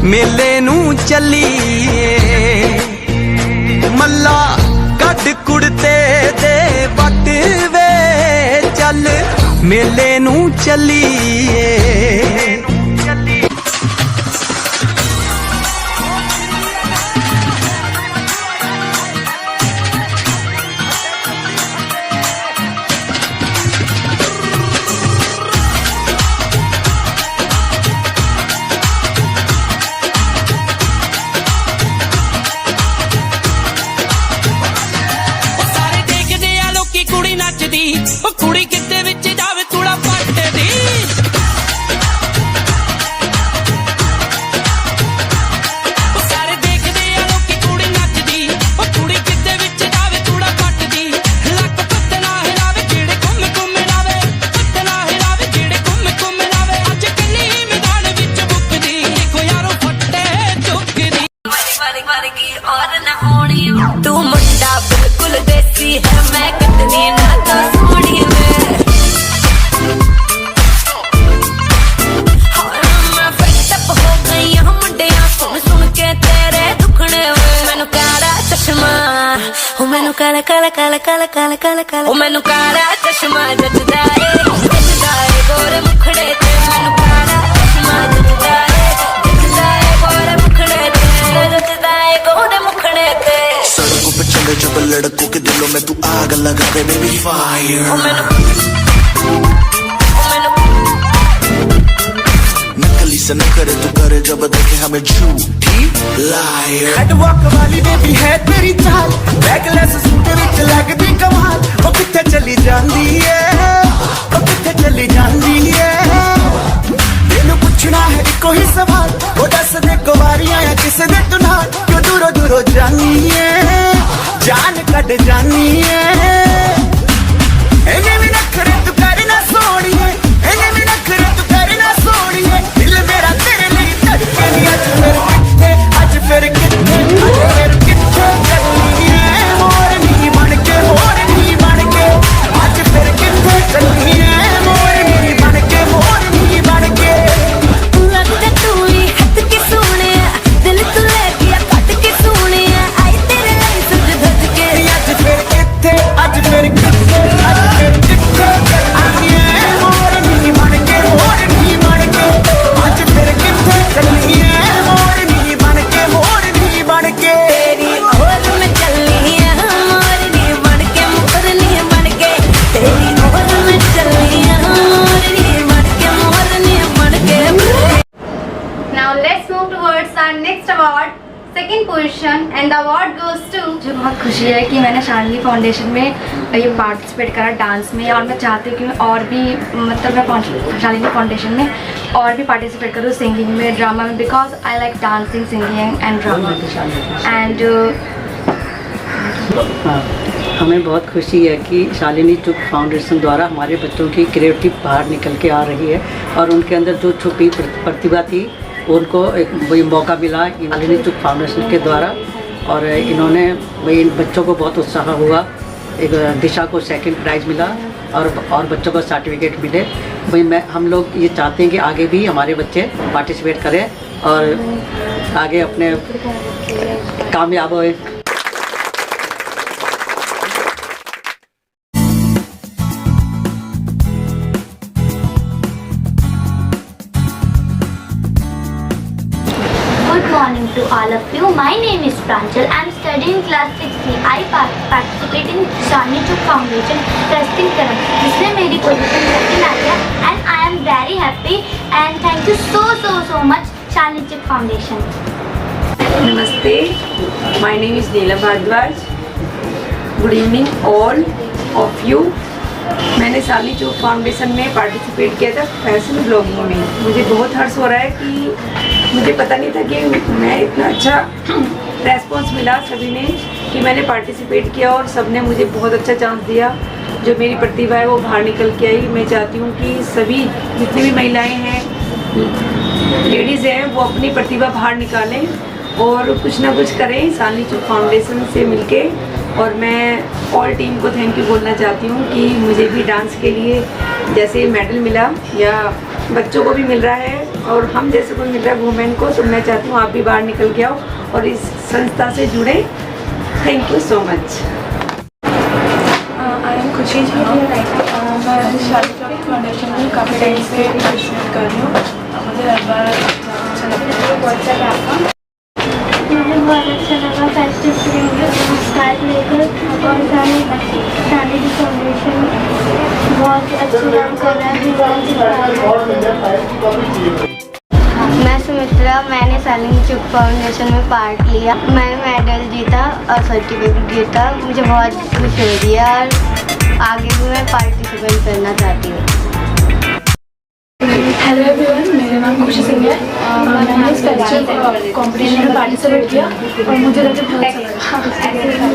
[SPEAKER 24] मेले नू चलीए मल्ला कट कुड़ते दे वट वे चल मेले नू चलीए कुड़ी किते विच जावे थोड़ा पटदी सारे देखदे आ लोकी कुड़ी नचदी कुड़ी किते विच जावे थोड़ा पटदी लक पत्तना हिलावे जेड़े घुम घुम लावे पत्तना हिलावे जेड़े घुम घुम लावे अज कली मैदान विच बुकदी देखो यारो फट्टे चुकदी वर्गी और न होनी तू मुंडा बिल्कुल देसी है मैं कितनी ना तो सोनी काला काला काला काला काला काला काला ओ मैनू काला चश्मा जचदा ए गोरे मुखड़े ते मैनू काला चश्मा जचदा ए गोरे मुखड़े ते जचदा ए गोरे मुखड़े ते सड़कों पे चले जब लड़कों के दिलों में तू आग लगा दे बेबी फायर ओ मैनू नकली से न करे तू करे जब देखे हमें झूठी लायर हेडवॉक वाली बेबी है तेरी चाल बैकलेस सूट विच लगदी कमाल ओ किथे चली जांदी है ओ किथे चली जांदी है तेनू पुछना है इको ही सवाल ओ दस दे कुवारियां या किस दे तू नाल क्यों दूरों दूरों जानी है जान कट जानी है एने भी नखरे तू कर ना सोनिए एने भी नखरे तू कर ना सोनिए दिल मेरा तेरे लिए धड़के नी आज फिर किथे चली है मोरनी बन के आज फिर किथे चली है मोरनी बन के
[SPEAKER 9] लगता तू ही हट के सोने दिल तू ले गया कट के सोने आई तेरे लिए सज धज के
[SPEAKER 24] आज फिर किथे चली है मोरनी बन के आज फिर किथे चली है मोरनी बन के
[SPEAKER 9] तेरी ओर में चली है मोरनी बन के मोरनी बन के तेरी ओर में चली है मोरनी बन के
[SPEAKER 1] Now let's move towards our next award, second position, and the award goes to.
[SPEAKER 16] मुझे बहुत खुशी है कि मैंने शालिनी फाउंडेशन में ये पार्टिसिपेट करा डांस में और मैं चाहती हूँ कि मैं और भी मतलब मैं शालिनी फाउंडेशन में और भी पार्टिसिपेट करूँ सिंगिंग में ड्रामा में because I like dancing singing and drama and
[SPEAKER 6] हमें बहुत खुशी है कि शालिनी चुप फाउंडेशन द्वारा हमारे बच्चों की क्रिएटिव बाहर निकल के आ रही है और उनके अंदर जो छुपी प्रतिभा थी उनको एक वही मौका मिला शालिनी चुप फाउंडेशन के द्वारा और इन्होंने वही इन बच्चों को बहुत उत्साह हुआ एक दिशा को सेकंड प्राइज़ मिला और बच्चों को सर्टिफिकेट मिले वही हम लोग ये चाहते हैं कि आगे भी हमारे बच्चे पार्टिसिपेट करें और आगे अपने कामयाब हुए
[SPEAKER 19] Good morning to all of you. My name is Pranjal. I am studying class 6C. I participate in Shalini Chuk Foundation Testing Karam. इसमें मेरी पोजीशन सेकंड आई है and I am very happy and thank you so much Shalini Chuk Foundation.
[SPEAKER 22] Namaste. My name is Neela Bhardwaj. Good evening all of you. मैंने शालिनी चुप foundation में participate किया था fashion blogging में। मुझे बहुत हर्ष हो रहा है कि मुझे पता नहीं था कि मैं इतना अच्छा रेस्पॉन्स मिला सभी ने कि मैंने पार्टिसिपेट किया और सब ने मुझे बहुत अच्छा चांस दिया। जो मेरी प्रतिभा है वो बाहर निकल के आई। मैं चाहती हूँ कि सभी जितनी भी महिलाएं हैं लेडीज़ हैं वो अपनी प्रतिभा बाहर निकालें और कुछ ना कुछ करें शालिनी चुप फाउंडेशन से मिलके। और मैं ऑल टीम को थैंक यू बोलना चाहती हूँ कि मुझे भी डांस के लिए जैसे मेडल मिला या
[SPEAKER 16] बच्चों को भी मिल रहा है और हम जैसे को मिल रहा है वुमेन को, तो मैं चाहती हूँ आप भी बाहर निकल के आओ और इस संस्था से जुड़े। Thank you so much.
[SPEAKER 8] I am खुशी जी, मैं शादी चौक फाउंडेशन में काफ़ी टाइम से पार्टिसिपेट कर रही हूँ। मुझे हर बार अच्छा लगता है। बहुत अच्छा लगा,
[SPEAKER 19] मुझे बहुत अच्छा लगा फेस्टिव स्टार्ट लेकर और शालिनी फाउंडेशन बहुत अच्छे काम कर रहा है। मैं सुमित्रा, मैंने शालिनी चुप फाउंडेशन में पार्ट लिया। मैंने मेडल जीता और सर्टिफिकेट जीता। मुझे बहुत खुशी हो रही है और आगे भी मैं पार्टिसिपेट करना चाहती हूँ।
[SPEAKER 8] हेलो एवरीवन, मेरा नाम खुशी सिंह है। मैंने इस कल्चर कॉम्पिटिशन में पार्टिसिपेट किया और मुझे लगे बहुत अच्छा लगा।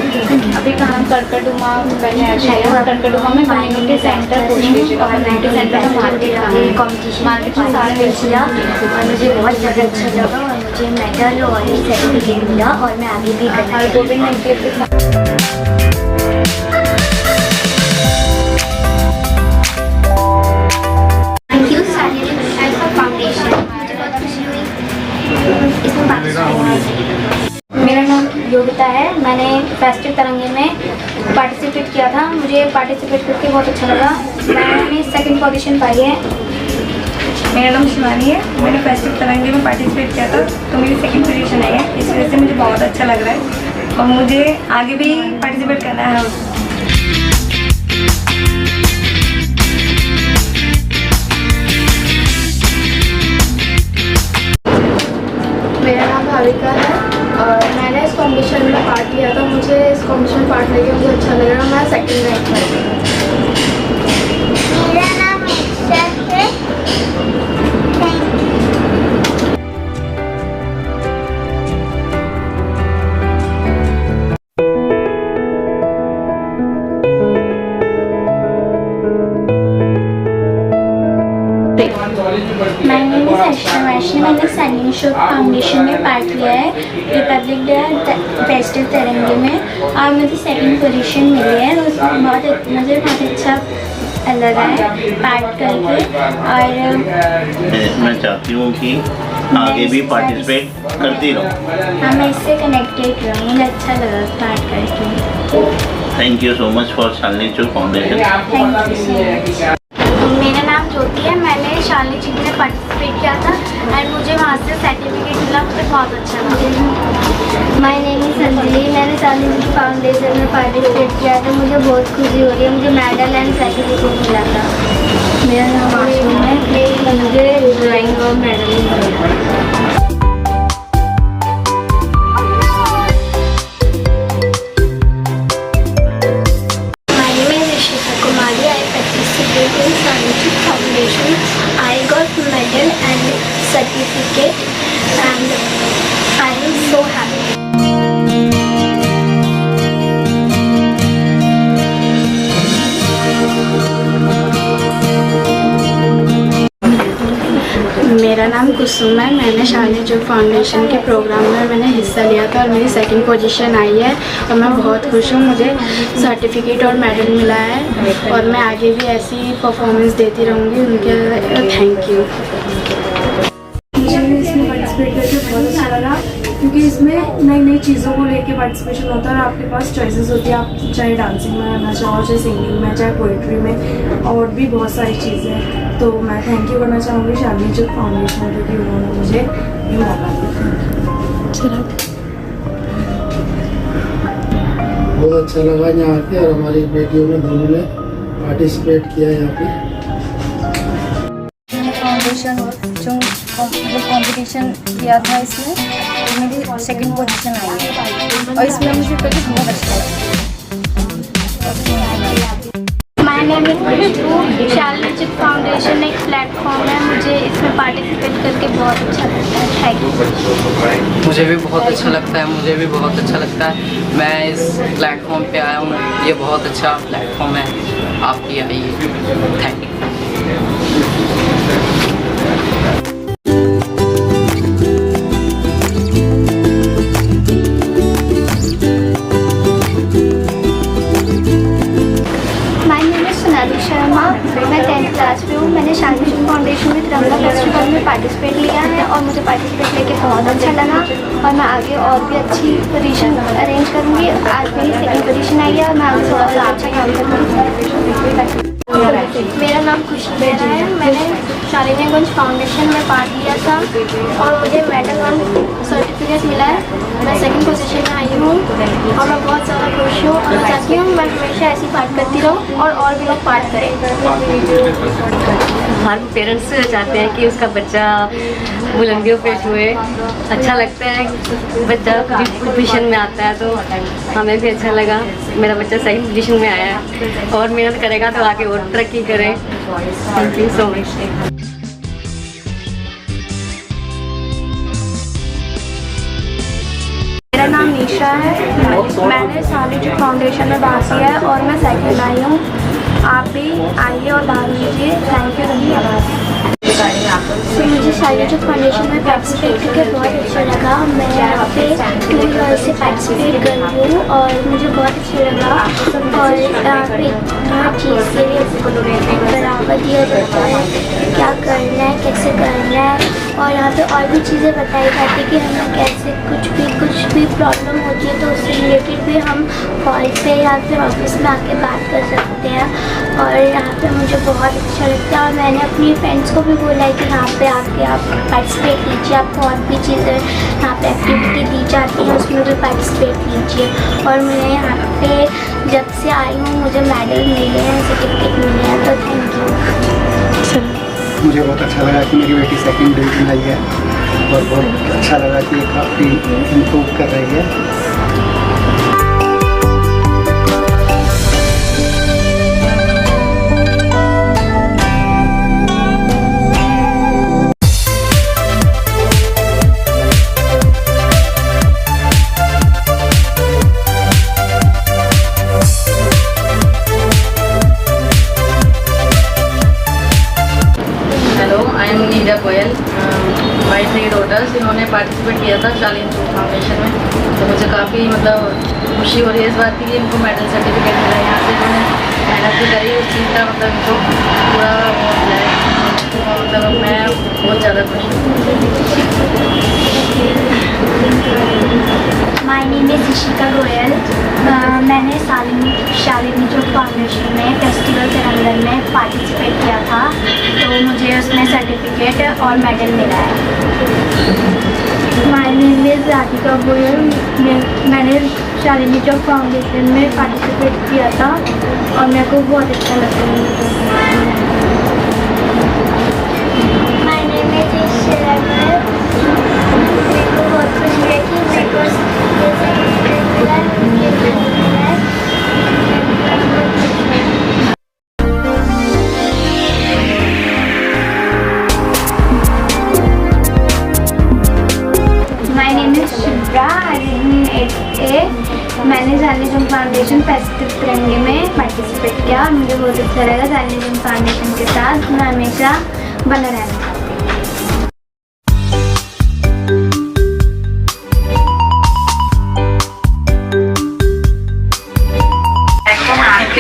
[SPEAKER 1] अभी का नाम कड़कड़ुमा पहले अच्छा कड़कड़ुमा में कम्युनिटी सेंटर कम्युनिटी सेंटर में
[SPEAKER 15] मार्केट में सारा किया और मुझे बहुत ज़्यादा अच्छा लगा और मुझे मेडल और सर्टिफिकेट मिला और मैं आगे भी करना।
[SPEAKER 19] थैंक यू शालिनी फाउंडेशन, मुझे बहुत खुशी हुई इसमें पार्टिसिपेट।
[SPEAKER 15] मेरा नाम योगिता है। मैंने फेस्टिव तरंगे में पार्टिसिपेट किया था। मुझे पार्टिसिपेट करके बहुत अच्छा लगा। मैंने सेकंड पोजीशन पाई है।
[SPEAKER 16] मेरा नाम शिवानी है। मैंने फेस्टिव तरंगे में पार्टिसिपेट किया था तो मेरी सेकंड पोजीशन आई है। इस वजह से मुझे बहुत अच्छा लग रहा है और मुझे आगे भी पार्टिसिपेट करना है।
[SPEAKER 1] मेरा नाम भाविका है और मैंने इस कॉम्पिटिशन में पार्ट लिया था। मुझे इस कॉम्पिटिशन में पार्ट लेके मुझे अच्छा लग रहा है। मैं सेकंड रैंक पर।
[SPEAKER 19] मेरा नाम अक्षर है।
[SPEAKER 15] My name is Ashna Vaishnav। मैंने शालिनी चुप फाउंडेशन में पार्ट लिया है रिपब्लिक डे फेस्टिव तिरंगे में और मुझे सेकंड पोजीशन मिली है। मुझे बहुत अच्छा लगा है पार्ट करके और
[SPEAKER 11] मैं चाहती हूँ कि आगे भी पार्टिसिपेट करती रहूँ।
[SPEAKER 15] हाँ, मैं इससे कनेक्टेड रहूँ। मुझे अच्छा लगा पार्ट करके।
[SPEAKER 11] Thank you so much for Shalini चुप foundation.
[SPEAKER 15] Thank you so much.
[SPEAKER 19] मेरा नाम ज्योति है। मैंने शालिनी चुप में पार्टिसिपेट किया था एंड मुझे वहाँ से सर्टिफिकेट मिला। मुझे बहुत अच्छा लगा।
[SPEAKER 15] My name is Anjali. मैंने शालिनी चुप फाउंडेशन में पार्टिसिपेट किया था। मुझे बहुत खुशी हो रही है। मुझे मेडल एंड सर्टिफिकेट मिला था। मेरा नाम आशू है। मुझे ड्राइंग और मेडल मिला।
[SPEAKER 19] in Shalinini Chuk Foundation. I got medal and certificate and I am so happy.
[SPEAKER 1] मेरा नाम कुसुम है। मैंने शालिनी चुप फाउंडेशन के प्रोग्राम में मैंने हिस्सा लिया था और मेरी सेकंड पोजीशन आई है और मैं बहुत खुश हूँ। मुझे सर्टिफिकेट और मेडल मिला है और मैं आगे भी ऐसी परफॉर्मेंस देती रहूँगी। उनके थैंक यू।
[SPEAKER 8] मुझे इसमें पार्टिसिपेट करके बहुत अच्छा लगा क्योंकि इसमें नई नई चीज़ों को लेके पार्टिसिपेशन होता है और आपके पास चॉइसेस होती है। आप चाहे डांसिंग में आना चाहो, चाहे सिंगिंग में, चाहे पोइट्री में और भी बहुत सारी चीज़ें हैं। तो मैं थैंक यू करना चाहूँगी शालिनी चुप फाउंडेशन क्योंकि उन्होंने मुझे ये मौका दिया।
[SPEAKER 12] बहुत अच्छा लगा यहाँ पे और हमारी बेटियों ने दोनों ने पार्टिसिपेट किया यहाँ पे।
[SPEAKER 15] फाउंडेशन जो कंपटीशन किया था इसमें मेरी सेकंड पोजीशन आई है और इसमें मुझे करके बहुत अच्छा लगा।
[SPEAKER 1] माय नेम इज खुशबू। शालिनी चुप फाउंडेशन एक प्लेटफॉर्म है। मुझे इसमें पार्टिसिपेट करके बहुत अच्छा लगता है। Thank you.
[SPEAKER 13] मुझे भी बहुत अच्छा लगता है। मुझे भी बहुत अच्छा लगता है। मैं इस प्लेटफॉर्म पे आया हूँ। ये बहुत अच्छा प्लेटफॉर्म है। आप भी आइए। Thank you.
[SPEAKER 19] My name is Sonali Sharma. मैं 10th क्लास
[SPEAKER 15] रही हूँ। मैंने शालिनी चुग फाउंडेशन में तिरंगा फेस्टिवल में पार्टिसिपेट लिया है और मुझे पार्टिसिपेट लेके बहुत अच्छा लगा और मैं आगे और भी अच्छी पोजीशन अरेंज करूँगी। आज मेरी सेकंड पोजीशन आई है और मैं आगे थोड़ा सा अच्छा काम करूँगी। मेरा नाम खुशी बेरा है। मैंने शालिनी गुंज फाउंडेशन में पार्ट लिया था और मुझे मेडल और सर्टिफिकेट मिला है। मैं सेकंड पोजीशन में आई हूँ और मैं बहुत ज़्यादा खुश हूँ और मैं चाहती हूँ मैं हमेशा ऐसी पार्ट करती रहूँ और भी लोग पार्ट करें।
[SPEAKER 14] हर पेरेंट्स चाहते हैं कि उसका बच्चा बुलंदियों पे छुए। अच्छा लगता है बच्चा पोजीशन में आता है, तो हमें भी अच्छा लगा। मेरा बच्चा सही पोजीशन में आया है और मेहनत करेगा तो आगे और तरक्की करे। Thank you so much.
[SPEAKER 15] मेरा नाम निशा है। मैंने शालिनी चुग फाउंडेशन में भाग लिया है और मैं सेकंड आई हूँ। आप भी आइए और भाग लीजिए। थैंक यू धन्यवाद। मुझे शालिनी चुग फाउंडेशन में पार्टिसिपेट करके बहुत अच्छा लगा। मैं यहाँ पे 2 ईयर से पार्टिसिपेट कर रही हूँ और मुझे बहुत अच्छा लगा और यहाँ पे हर चीज़ के लिए बराबर दिया जाता है, क्या करना है, कैसे करना है और यहाँ पे और भी चीज़ें बताई जाती है कि हमें कैसे कुछ भी प्रॉब्लम होती है तो उससे रिलेटेड भी हम कॉल पे या फिर ऑफिस में आके बात कर सकते हैं और यहाँ पे मुझे बहुत अच्छा लगता है। और मैंने अपनी फ्रेंड्स को भी बोला है कि यहाँ पे आके आप पार्टिसिपेट कीजिए, आपको और भी चीज़ें यहाँ पे एक्टिविटी दी जाती है उसमें भी पार्टिसिपेट कीजिए। और मैं यहाँ पे जब से आई हूँ मुझे मेडल मिले हैं, सर्टिफिकेट मिले हैं, तो थैंक यू।
[SPEAKER 17] मुझे बहुत अच्छा लगा कि मेरी बेटी सेकंड डिवीजन आई है और बहुत अच्छा लगा कि काफ़ी इम्प्रूव कर रही है।
[SPEAKER 6] गोयल, माय 3 डॉटर्स, इन्होंने पार्टिसिपेट किया था शालिनी चुग फाउंडेशन में, तो मुझे काफ़ी खुशी हो रही है इस बात की कि इनको मेडल सर्टिफिकेट मिला है। यहाँ से इन्होंने मेहनत भी करी उस चीज़ का इनको पूरा मैं बहुत ज़्यादा खुश हूँ।
[SPEAKER 15] My name is Rishika Goyal. मैंने शालिनी चुग फाउंडेशन में फेस्टिवल तिरंगन में पार्टिसिपेट किया था तो मुझे उसमें सर्टिफिकेट और मेडल मिला है। My name is Radhika Goyal. मैंने शालिनी चुग फाउंडेशन में पार्टिसिपेट किया था और मेरे को बहुत अच्छा लगता है। My name is Isha. मेरे को बहुत खुशी है कि मेरे को सर्टिफिकेट मिला है। My name is Shubhra. I live in 8A। मैंने शालिनी चुग फाउंडेशन फेस्टिवल तिरंगे में पार्टिसिपेट किया और मुझे बहुत अच्छा लगा। शालिनी चुग फाउंडेशन के साथ मैं हमेशा बना रहना।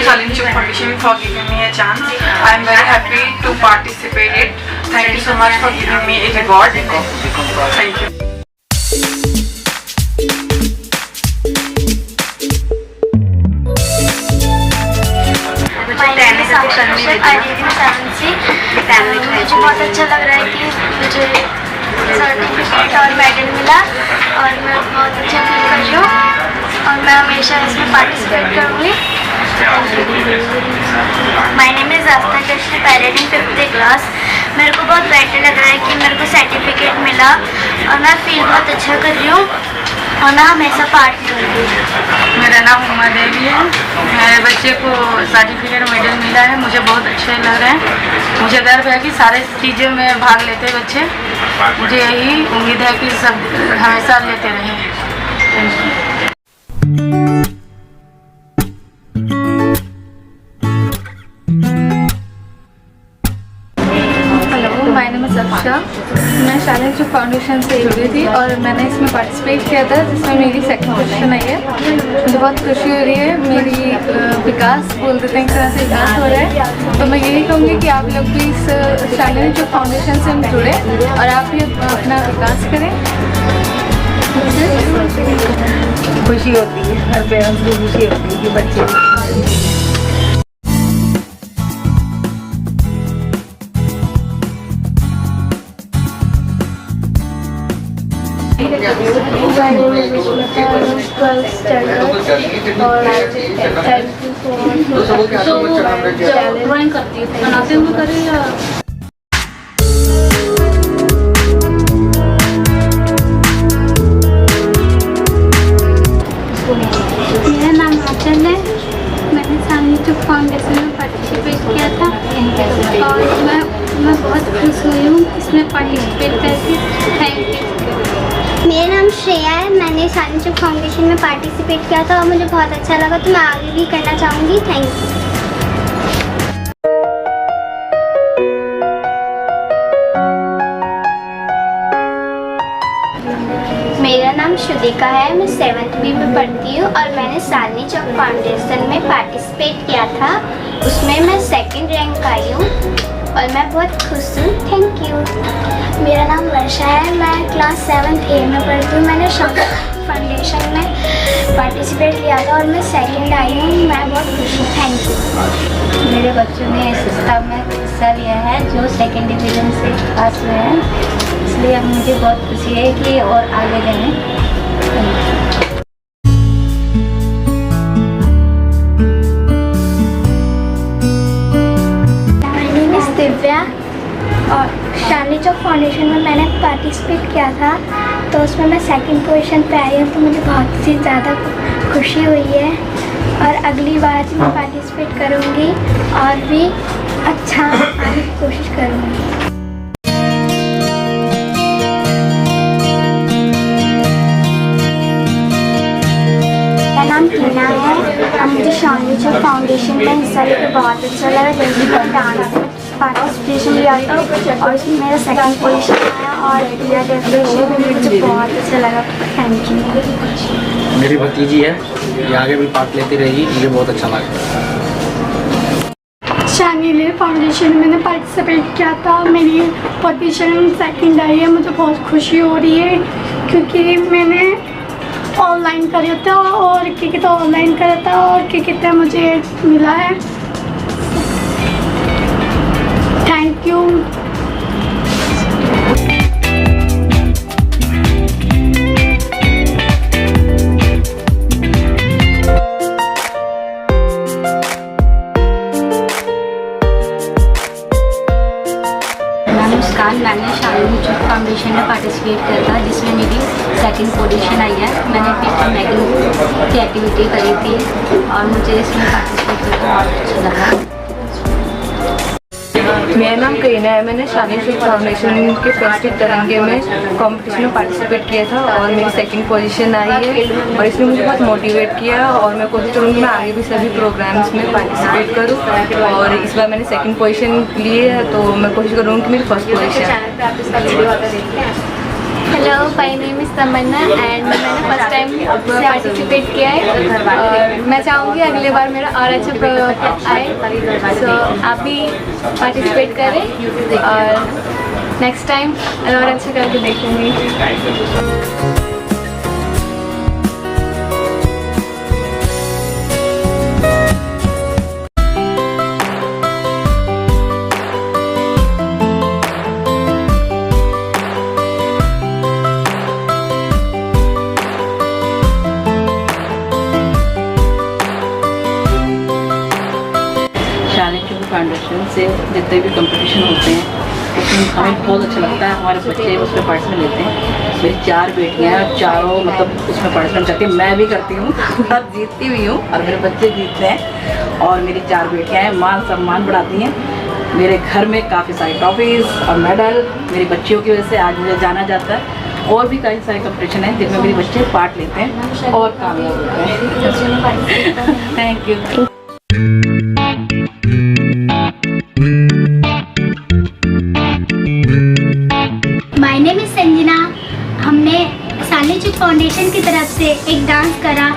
[SPEAKER 18] Shalinee Chug Foundation for giving me a chance. I am very happy to participate it. Thank you so much for giving me a reward. Thank you. मुझे बहुत अच्छा लग रहा है कि मुझे सर्टिफिकेट और मेडल मिला और मैं बहुत अच्छा फील कर रही हूँ और मैं हमेशा इसमें पार्टिसिपेट करूँगी। My name is Aastha Krishna, parade in 5th class. मेरे को बहुत बेटर लग रहा है कि मेरे को सर्टिफिकेट मिला और मैं फील बहुत अच्छा कर रही हूँ और मैं हमेशा पार्ट करूँगी।
[SPEAKER 22] मेरा नाम उमा देवी है। मेरे बच्चे को सर्टिफिकेट मेडल मिला है, मुझे बहुत अच्छे लग रहे हैं। मुझे गर्व है कि सारे चीज़ों में भाग लेते बच्चे। मुझे यही उम्मीद है कि सब हमेशा लेते रहें। My name is अक्षा। मैं शालिनी चुग फाउंडेशन से जुड़ी थी और मैंने इसमें पार्टिसिपेट किया था, जिसमें मेरी सेकंड पोजीशन आई है। मुझे बहुत खुशी हो रही है। मेरी विकास बोल देते हैं, एक तरह से विकास हो रहा है। तो मैं यही कहूँगी कि आप लोग भी इस शालिनी चुग फाउंडेशन से हम जुड़े और आप भी अपना विकास करें।
[SPEAKER 26] खुशी होती है, हर पेरेंट्स को खुशी होती है कि बच्चे
[SPEAKER 16] ड्राइंग करती है, बनाते हुए करें या
[SPEAKER 19] मेरा नाम आंचल है। मैंने शालिनी चुग फाउंडेशन में पार्टिसिपेट किया था और मैं बहुत खुश हुई हूँ इसमें पार्टिसिपेट करके। Thank you. मेरा नाम श्रेया है। मैंने शालिनी चुग फाउंडेशन में पार्टिसिपेट किया था और मुझे बहुत अच्छा लगा, तो मैं आगे भी करना चाहूँगी। Thank you. मेरा नाम शुदिका है। मैं 7th B में पढ़ती हूँ और मैंने शालिनी चुग फाउंडेशन में पार्टिसिपेट किया था। उसमें मैं 2nd रैंक आई हूँ और मैं बहुत खुश हूँ। Thank you. मेरा नाम वर्षा है। मैं क्लास 7th A में पढ़ती हूँ। मैंने शालिनी फाउंडेशन में पार्टिसिपेट किया था और मैं 2nd आई हूँ। मैं बहुत खुश हूँ। Thank you.
[SPEAKER 15] मेरे बच्चों ने इस उत्सव में हिस्सा लिया है जो 2nd डिवीज़न से पास हुए हैं, इसलिए अब मुझे बहुत खुशी है कि और आगे जाएं।
[SPEAKER 19] माय नेम इज़ दिव्या और शालिनी चुग फाउंडेशन में मैंने पार्टिसिपेट किया था, तो उसमें मैं 2nd पोजीशन पे आई हूँ। तो मुझे बहुत सी ज़्यादा खुशी हुई है और अगली बार भी मैं पार्टिसिपेट करूँगी और भी अच्छा आने की कोशिश करूँगी। मेरा नाम टीना है और मुझे शालिनी चुग फाउंडेशन में हिस्सा लेकर बहुत अच्छा लगा। जल्दी पर डांस पार्टिसिपेशन लिया था और उसमें मेरा 2nd पोजीशन आया और इंडिया डेकोरेशन में मुझे बहुत अच्छा लगा। Thank you.
[SPEAKER 4] मेरी भतीजी है, ये आगे भी पार्ट लेती रहेगी, मुझे बहुत अच्छा लगा।
[SPEAKER 19] शालिनी फाउंडेशन में मैंने पार्टिसिपेट किया था। मेरी पोजीशन 2nd आई है। मुझे बहुत खुशी हो रही है क्योंकि मैंने ऑनलाइन करा था और क्या ऑनलाइन करा था और क्या मुझे मिला है। Thank you.
[SPEAKER 15] मुस्कान, मैंने शालिनी चुग फाउंडेशन में पार्टिसिपेट किया था जिसमें मेरी 2nd पोजीशन आई है। मैंने पेपर मेकिंग की एक्टिविटी करी थी और मुझे इसमें पार्टिसिपेट करके बहुत अच्छा लगा।
[SPEAKER 22] मेरा नाम करीना है। मैंने शालिनी चुग फाउंडेशन के फर्स्ट तिरंगे में कंपटीशन में पार्टिसिपेट किया था और मेरी 2nd पोजीशन आई है और इसने मुझे बहुत मोटिवेट किया और मैं कोशिश करूँगी मैं आगे भी सभी प्रोग्राम्स में पार्टिसिपेट करूँ और इस बार मैंने 2nd पोजीशन ली है तो मैं कोशिश करूँगी कि मेरी first position.
[SPEAKER 15] Hello, my name is Tamanna and मैंने फर्स्ट टाइम पार्टिसिपेट किया है और मैं चाहूँगी अगले बार मेरा और अच्छा आए। सो आप भी पार्टिसिपेट करें और नेक्स्ट टाइम और अच्छा करके देखूँगी।
[SPEAKER 6] फाउंडेशन से जितने भी कंपटीशन होते हैं उसमें हमें बहुत अच्छा लगता है। हमारे बच्चे उसमें पार्टिसिपेट लेते हैं। मेरी 4 बेटियां हैं और चारों मतलब उसमें पार्टिसिपेट करती हैं। मैं भी करती हूँ और जीतती भी हूँ और मेरे बच्चे जीतते हैं और मेरी 4 बेटियां हैं। मान सम्मान बढ़ाती हैं। मेरे घर में काफ़ी सारी ट्रॉफीज़ और मेडल मेरी बच्चियों की वजह से आज मुझे जाना जाता है। और भी कई सारे कंपटीशन हैं जिनमें मेरे बच्चे पार्ट लेते हैं और कामयाब होते हैं। Thank you.
[SPEAKER 19] एक डांस करा,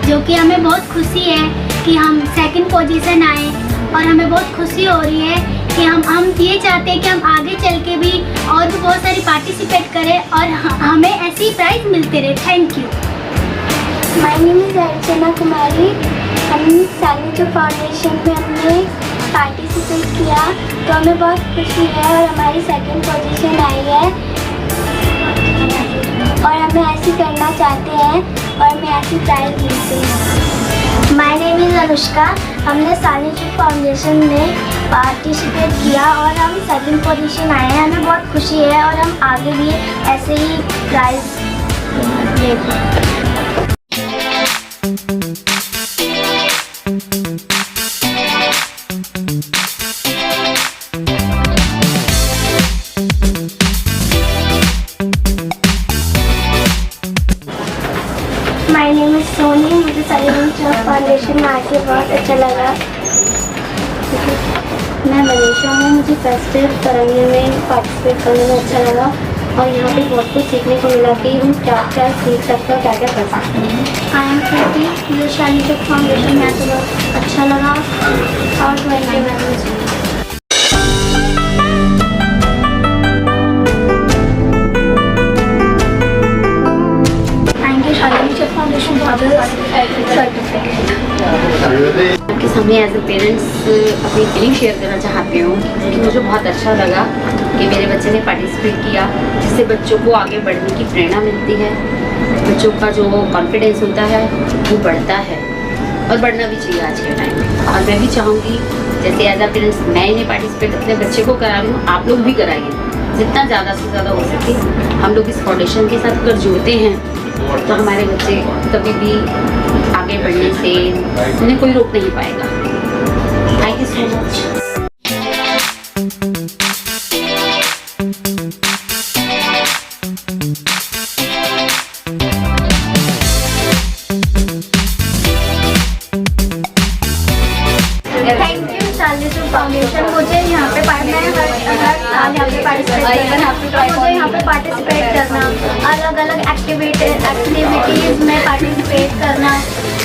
[SPEAKER 19] जो कि हमें बहुत खुशी है कि हम सेकंड पोजीशन आए और हमें बहुत खुशी हो रही है कि हम ये चाहते हैं कि हम आगे चल के भी और भी बहुत सारी पार्टिसिपेट करें और हमें ऐसी प्राइज मिलते रहे। Thank you. My name is Archana Kumari. हम साइलेंट चुप फाउंडेशन में हमने पार्टिसिपेट किया तो हमें बहुत खुशी है और हमारी सेकंड पोजीशन आई है और हमें ऐसे करना चाहते हैं और हमें ऐसी प्राइज मिलती है। My name is Anushka. हमने साइलेंट चुप फाउंडेशन में पार्टिसिपेट किया और हम सेकंड पोजीशन आए हैं। हमें बहुत खुशी है और हम आगे भी ऐसे ही प्राइज लेंगे। My name is Soni. मुझे साइलेंट चुप फाउंडेशन में आके बहुत अच्छा लगा। मैं मनीषा हूँ। मुझे फेस्टिव तरंगे में पार्टिसिपेट करने में अच्छा लगा और यहाँ पे बहुत कुछ सीखने को मिला कि हम क्या क्या सीख सकते हैं, क्या क्या कर सकते हैं। आई एम कृति। मुझे साइलेंट चुप फाउंडेशन में आके बहुत अच्छा लगा और ड्राइंग के बारे में फाउंडेशन
[SPEAKER 14] आपके सामने एज ए पेरेंट्स अपनी फीलिंग शेयर करना चाहती हूँ कि मुझे बहुत अच्छा लगा कि मेरे बच्चे ने पार्टिसिपेट किया, जिससे बच्चों को आगे बढ़ने की प्रेरणा मिलती है। बच्चों का जो कॉन्फिडेंस होता है वो बढ़ता है और बढ़ना भी चाहिए आज के टाइम में। और मैं भी चाहूँगी जैसे एज ए पेरेंट्स मैं इन्हें पार्टिसिपेट अपने बच्चे को करा रही हूँ, आप लोग भी कराइए। जितना ज़्यादा से ज़्यादा हो सके हम लोग इस फाउंडेशन के साथ अगर जुड़ते हैं तो हमारे बच्चे कभी भी आगे बढ़ने से उन्हें कोई रोक नहीं पाएगा। Thank you so much.
[SPEAKER 19] Thank you silent चुप फाउंडेशन। मुझे यहाँ पे पार्टिसिपेट करना, अलग अलग एक्टिविटीज़ में पार्टिसिपेट करना,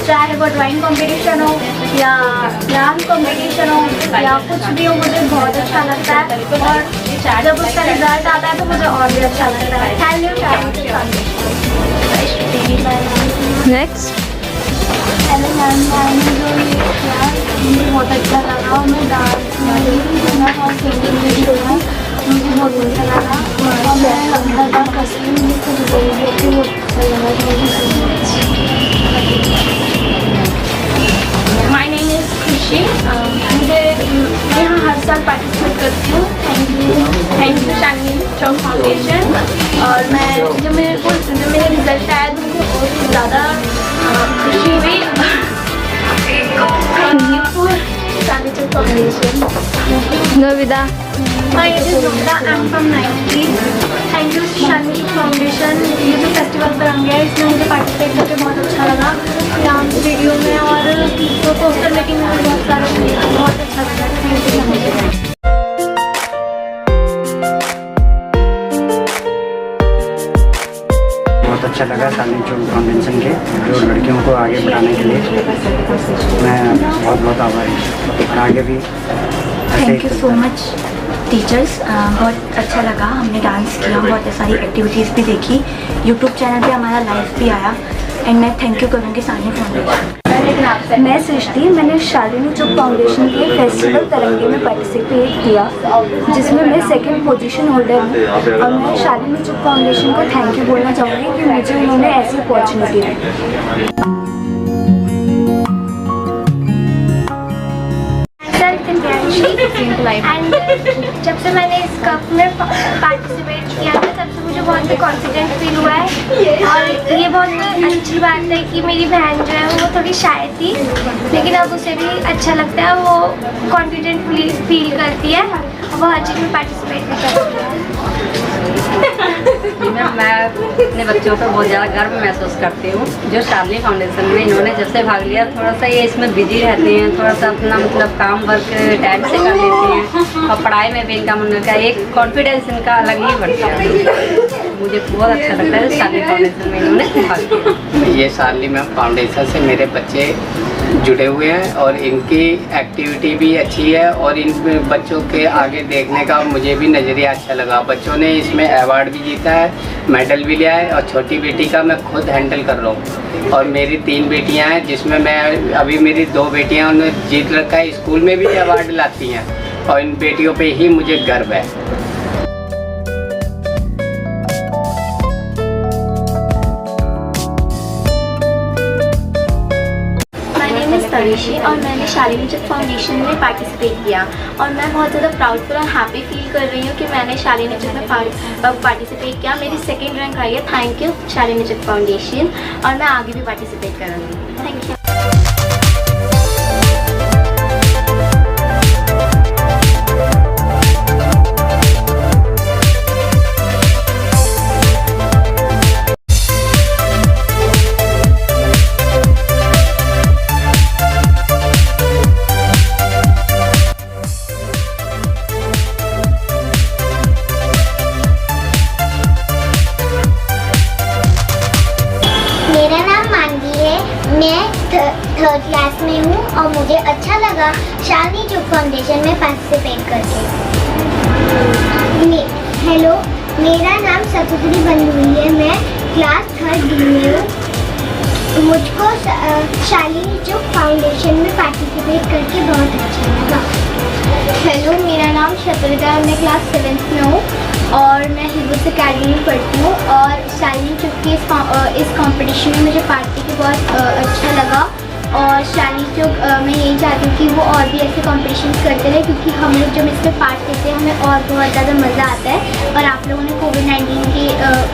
[SPEAKER 19] चाहे वो ड्राइंग कंपटीशन हो या डांस कंपटीशन हो या कुछ भी हो, मुझे बहुत अच्छा लगता है और जब उसका रिजल्ट आता है तो मुझे और भी अच्छा लगता है। थैंक यू साइलेंट चुप फाउंडेशन।
[SPEAKER 2] नेक्स्ट
[SPEAKER 19] हेलो मैम, मैंने जो ये किया मुझे बहुत अच्छा लगा और मैं डांस में और सिंगिंग में भी हुआ, मुझे बहुत अच्छा लगा और मैं हर बार करती हूँ। मुझे बहुत अच्छा लगा। Thank you so much.
[SPEAKER 2] My name is खुशी।
[SPEAKER 19] मुझे यहाँ हर साल पार्टिसिपेट करती हूँ।
[SPEAKER 2] थैंक यू साइलेंट चुप फाउंडेशन।
[SPEAKER 19] और मैं जो मेरा रिजल्ट आया तो मुझे बहुत ज़्यादा खुशी हुई। थैंक यू फॉर साइलेंट चुप foundation.
[SPEAKER 2] Navida.
[SPEAKER 19] My name is Navida. I am from 90। Thank you silent चुप फाउंडेशन। ये जो फेस्टिवल तरंगे है इसमें मुझे पार्टिसिपेट करके बहुत अच्छा लगा, डांस वीडियो में और तो पोस्टर मेकिंग में बहुत सारा बहुत अच्छा लगा। Thank you so much.
[SPEAKER 17] बहुत अच्छा लगा साइलेंट चुप फाउंडेशन के जो लड़कियों को आगे बढ़ाने के लिए मैं बहुत बहुत आभारी हूँ। आगे भी
[SPEAKER 8] thank you so much teachers. बहुत अच्छा लगा, हमने डांस किया, बहुत सारी एक्टिविटीज़ भी देखी, यूट्यूब चैनल पे हमारा लाइव भी आया एंड मैं थैंक यू करूँगी साइलेंट फाउंडेशन। मैं सृष्टि। मैंने शालिनी चुप फाउंडेशन के फेस्टिवल तरंगे में पार्टिसिपेट किया जिसमें मैं सेकंड पोजीशन होल्डर हूँ और मैं शालिनी चुप फाउंडेशन को थैंक यू बोलना चाहूँगी कि मुझे उन्होंने ऐसी अपॉर्चुनिटी दी।
[SPEAKER 19] एंड जब से मैंने इस कप में पार्टिसिपेट किया था तब से मुझे बहुत ही कॉन्फिडेंट फील हुआ है और ये बहुत अच्छी बात है कि मेरी बहन जो है वो थोड़ी शाय थी लेकिन अब उसे भी अच्छा लगता है, वो कॉन्फिडेंट फील करती है और वो हर चीज़ में पार्टिसिपेट भी करती है।
[SPEAKER 14] ऑनर मैं अपने बच्चों पर बहुत ज़्यादा गर्व महसूस करती हूँ जो शालिनी फाउंडेशन में इन्होंने जब से भाग लिया। थोड़ा सा ये इसमें बिजी रहते हैं, थोड़ा सा अपना मतलब काम वर्क टाइम से कर लेते हैं और पढ़ाई में भी इनका मन का एक कॉन्फिडेंस इनका अलग ही बढ़ता है। मुझे बहुत अच्छा लगता है शालिनी फाउंडेशन में इन्होंने भाग लिया।
[SPEAKER 13] ये शालिनी मैम फाउंडेशन से मेरे बच्चे जुड़े हुए हैं और इनकी एक्टिविटी भी अच्छी है और इन बच्चों के आगे देखने का मुझे भी नज़रिया अच्छा लगा। बच्चों ने इसमें अवार्ड भी जीता है, मेडल भी लिया है और छोटी बेटी का मैं खुद हैंडल कर रहा हूँ और मेरी 3 बेटियाँ हैं जिसमें मैं अभी मेरी 2 बेटियाँ उन्होंने जीत रखा है, स्कूल में भी अवार्ड लाती हैं और इन बेटियों पे ही मुझे गर्व है।
[SPEAKER 18] तनिषी और मैंने शालिनी चुग फाउंडेशन में पार्टिसिपेट किया और मैं बहुत ज़्यादा प्राउडफुल और हैप्पी फील कर रही हूँ कि मैंने शालिनी चुग में पार्टिसिपेट किया। मेरी 2nd रैंक आई है। Thank you Shalini Chugh foundation और मैं आगे भी पार्टिसिपेट करूँगी। Thank you. मैं 3rd क्लास में हूँ और मुझे अच्छा लगा शालिनी चुग फाउंडेशन में पार्टिसिपेट करके। हेलो, मेरा नाम सतुश्री बंदूरी है। मैं क्लास 3rd D में हूँ। मुझको शालिनी चुग फाउंडेशन में पार्टिसिपेट करके बहुत अच्छा लगा। हेलो, मेरा नाम शतरिका है। मैं क्लास 7th में हूँ और मैं हिबुस अकेडमी में पढ़ती हूँ और शालिनी चुग की इस कंपटीशन में मुझे पार्ट करके बहुत अच्छा लगा और शालिनी चुग मैं यही चाहती हूँ कि वो और भी ऐसे कॉम्पिटिशन करते रहे क्योंकि हम लोग जब इसमें पार्ट लेते हैं हमें और बहुत ज़्यादा मज़ा आता है। और आप लोगों ने कोविड-19 के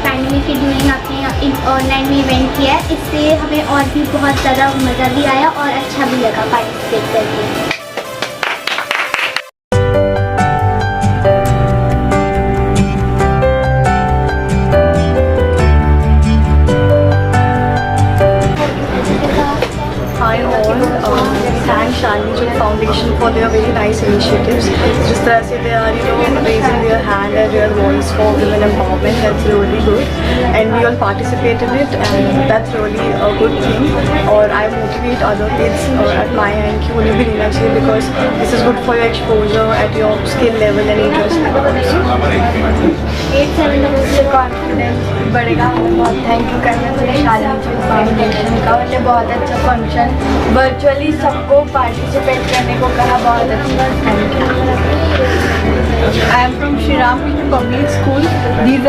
[SPEAKER 18] पैंडमिक के ड्यूरिंग आपने ऑनलाइन में इवेंट किया है, इससे हमें और भी बहुत ज़्यादा मज़ा भी आया और अच्छा भी लगा पार्टिसिपेट करके।
[SPEAKER 8] Thank Shalinee Chug Foundation for their very nice initiatives. जिस तरह से they are raising their hand and their voice for women empowerment, that's really good and we all participate in it and that's really a good thing. और I motivate other kids at my end कि उन्हें भी लेना चाहिए because this is good for your exposure at your skill level and interest level.
[SPEAKER 22] 8-7 से confidence बढ़ेगा। हमें बहुत थैंक यू करना चाहिए शालिनी चुग फाउंडेशन का। उन्होंने बहुत अच्छा फंक्शन वर्चुअली सबको पार्टिसिपेट करने को कहा, बहुत अच्छा। Thank you. I am from Shri Ramakrishna Public School. These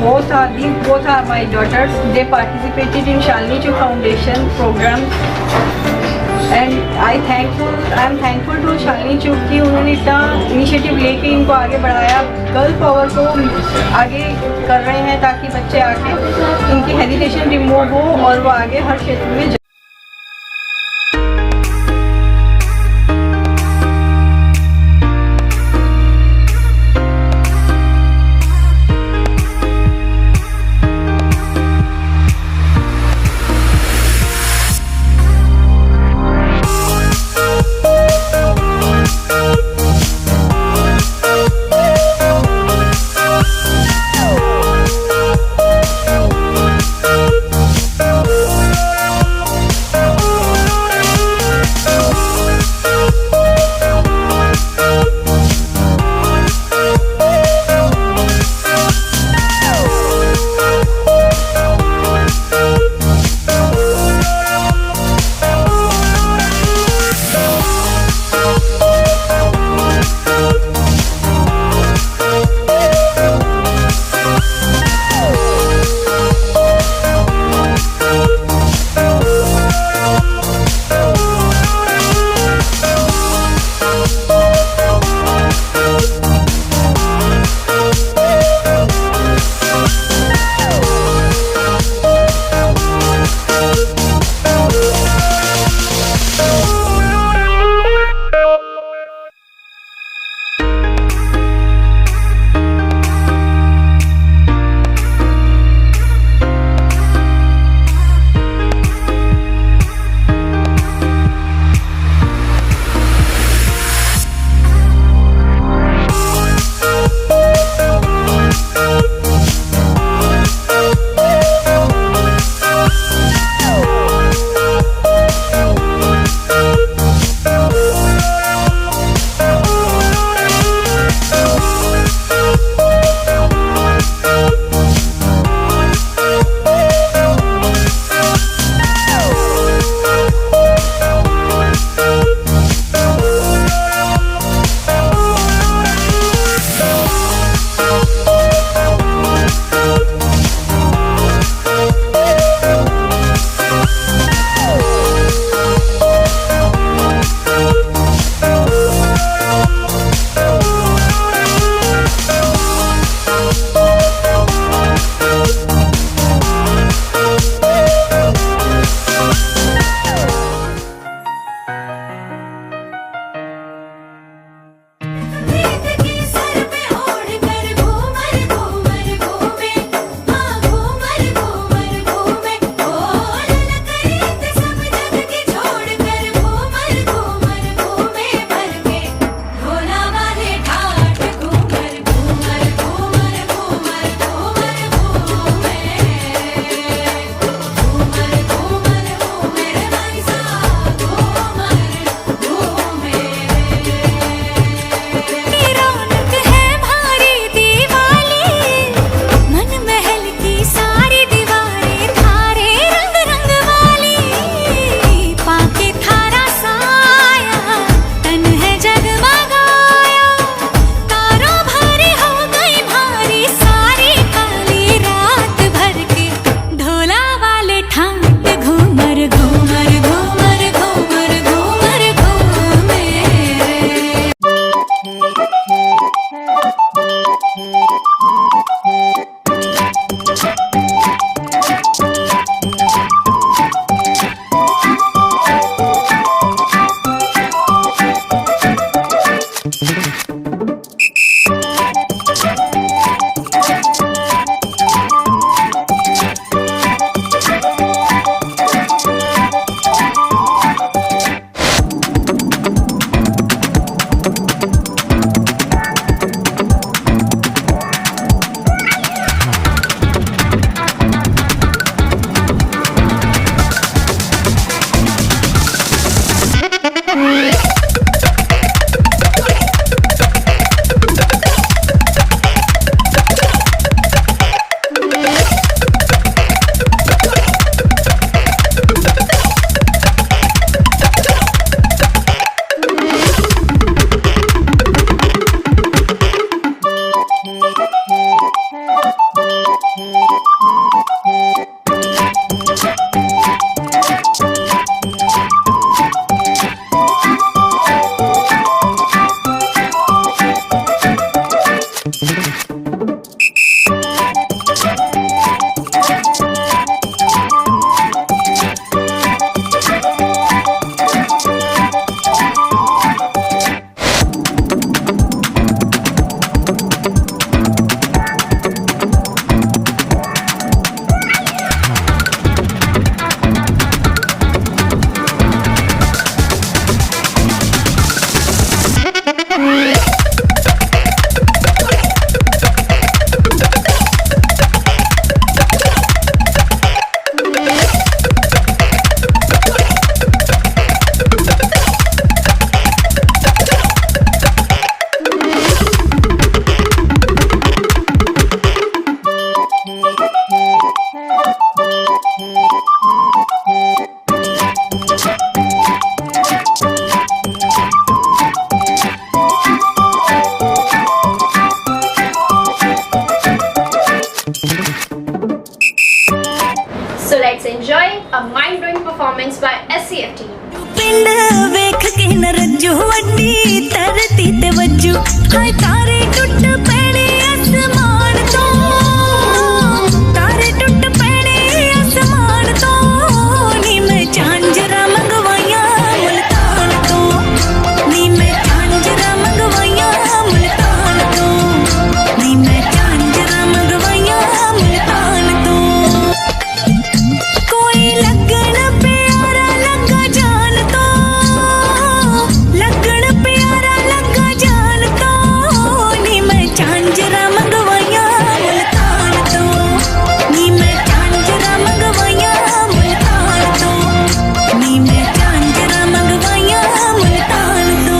[SPEAKER 22] both are my daughters. They participated in Shalinee Chug Foundation program. And I am thankful to Shalinee Chug कि उन्होंने इतना initiative लेके इनको आगे बढ़ाया, गर्ल पावर को आगे कर रहे हैं ताकि बच्चे आके इनकी हेजिटेशन रिमूव हो और वो आगे हर क्षेत्र में
[SPEAKER 2] a mind-blowing performance by SCF team.
[SPEAKER 9] पिंड वेख के न रज्जू वड्डी धरती ते वज्जू हाय तारे टुट पैणे आसमान तो तारे टुट पैणे आसमान तो नी मैं झांझरा मंगवाइया मुल्तान तो नी मैं झांझरा मंगवाइया मुल्तान तो नी मैं झांझरा मंगवाइया मुल्तान तो कोई लगन प्यारा लगा जान तो लगन प्यारा लगा जान तो नी मैं झांझरा मंगवाइया मुल्तान तो नी मैं झांझरा मंगवाइया मुल्तान तो नी मैं झांझरा मंगवाइया मुल्तान तो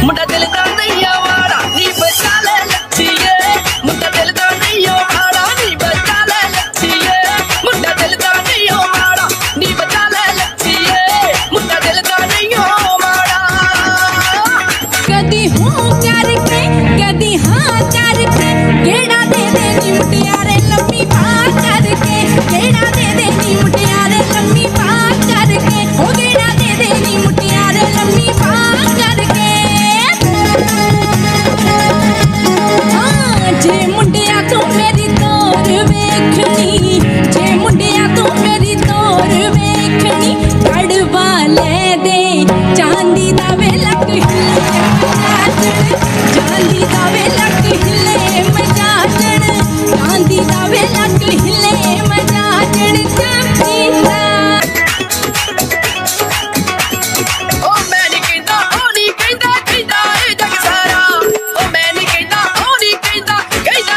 [SPEAKER 24] मुंडा दिल दा नहीं आवारा नी बचा ले लच्छीए मुंडा दिल दा नहीं आवारा नी बचा ले लच्छीए मुंडा दिल दा नहीं आवारा नी बचा ले लच्छीए मुंडा दिल दा नहीं आवारा
[SPEAKER 9] कदी हूँ करके कदी हाँ करके गेड़ा दे दे नी मुटियारे लम्मी बात करके गेड़ा दे दे नी मुटियारे लम्मी बात करके ओ गेड़ा दे दे नी मुटियारे लम्मी बात करके हाँ जे मुंडिया तू मेरी तोर वेखनी जे मुंडिया तू मेरी तोर वेखनी कड़वा ले दे चांदी दा वेलक चांदी दा वेलक हिले मजाजण चांदी दा वेलक हिले मजाजण चांदी दा
[SPEAKER 24] ओ मैं नहीं कहता ओ नहीं कहता कहता ए जग सारा ओ मैं नहीं कहता ओ नहीं कहता कहता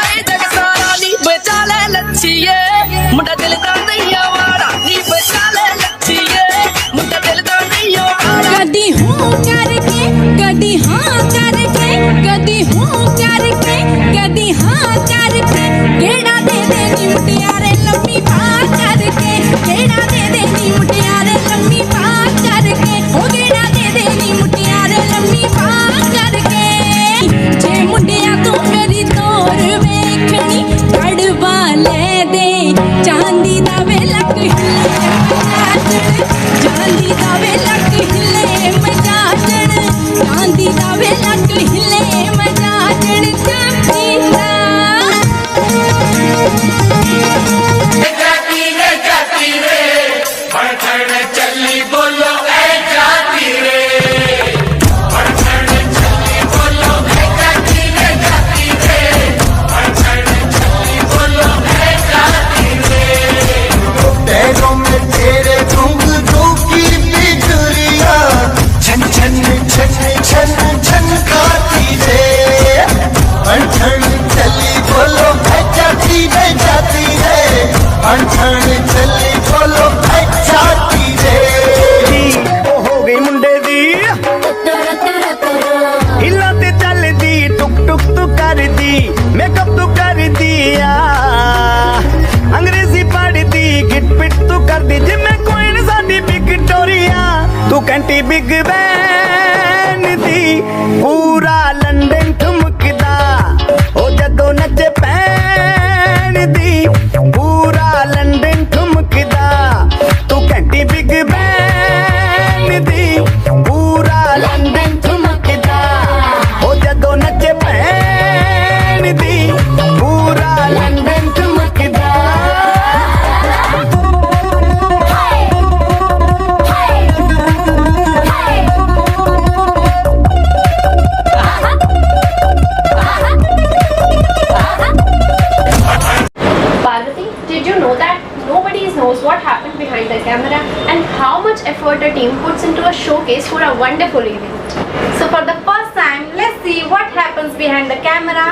[SPEAKER 5] showcase for a wonderful event.
[SPEAKER 3] So for the first time, let's see what happens behind the camera.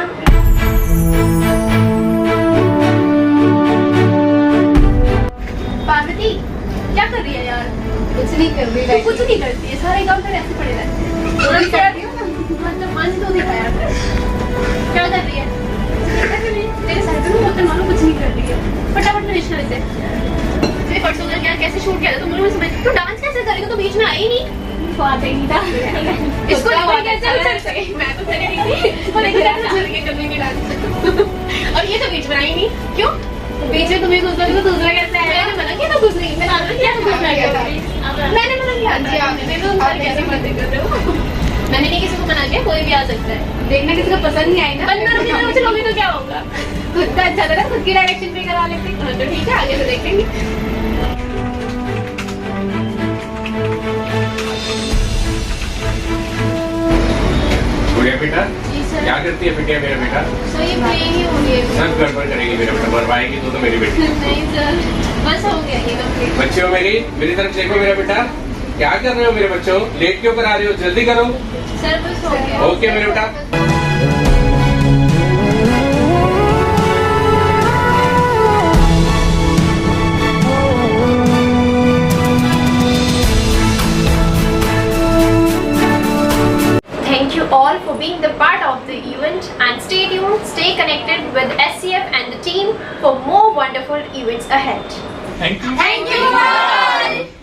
[SPEAKER 5] Parvati क्या कर रही है यार? कुछ नहीं कर रही है। कुछ नहीं करती है, सारे काम तो ऐसे पड़े रहते हैं। मतलब मन तो दिखा यार। क्या कर रही है? तेरे साइड में बोतल मानो कुछ नहीं कर रही है। फटाफट नरेश कर दे। तेरे परसों का क्या कैसे शूट किया था तुम मुझे समझ। तू डांस कैसे करेगी? तो बीच में आई ही नहीं। तो आता ही नहीं था। इसको नहीं कैसे चल सके? मैं तो चली गई थी। और एक रात चल के करने की डांस। और ये तो बीच में आई नहीं। क्यों? बीच में तुम्हें दूसरा तो दूसरा कैसे आया? मैंने मना किया था दूसरी। मैंने मना किया था दूसरा कैसे? मैंने मना किया। जी आपने तो तुम्हारे कैसे मना कर रहे हो? मैंने नहीं किसी को मना किया, कोई भी आ सकता है। देखना किसी को पसंद नहीं आई ना। 15 रुपये में मुझे लोगे तो क्या होगा? खुद का अच्छा था ना, खुद की डायरेक्शन पे करा लेते। तो ठीक है, आगे से देखेंगे।
[SPEAKER 10] गुड़िया बेटा क्या करती है बेटिया मेरा बेटा?
[SPEAKER 5] सर ये प्लेन ही हो गया।
[SPEAKER 10] सब गड़बड़ करेगी मेरा बेटा, बर्बाएगी तो मेरी बेटी।
[SPEAKER 5] नहीं सर, बस हो गया ये कंप्लीट।
[SPEAKER 10] बच्चे हो मेरी तरफ देखो मेरा बेटा, क्या कर रहे हो मेरे बच्चों? लेट क्यों करा रहे हो? जल्दी करो।
[SPEAKER 5] सर बस हो गया।
[SPEAKER 10] ओके मेरे बेटा।
[SPEAKER 5] Thank you all for being the part of the event, and stay tuned, stay connected with SCF and the team for more wonderful events ahead.
[SPEAKER 10] Thank you.
[SPEAKER 5] Thank you all.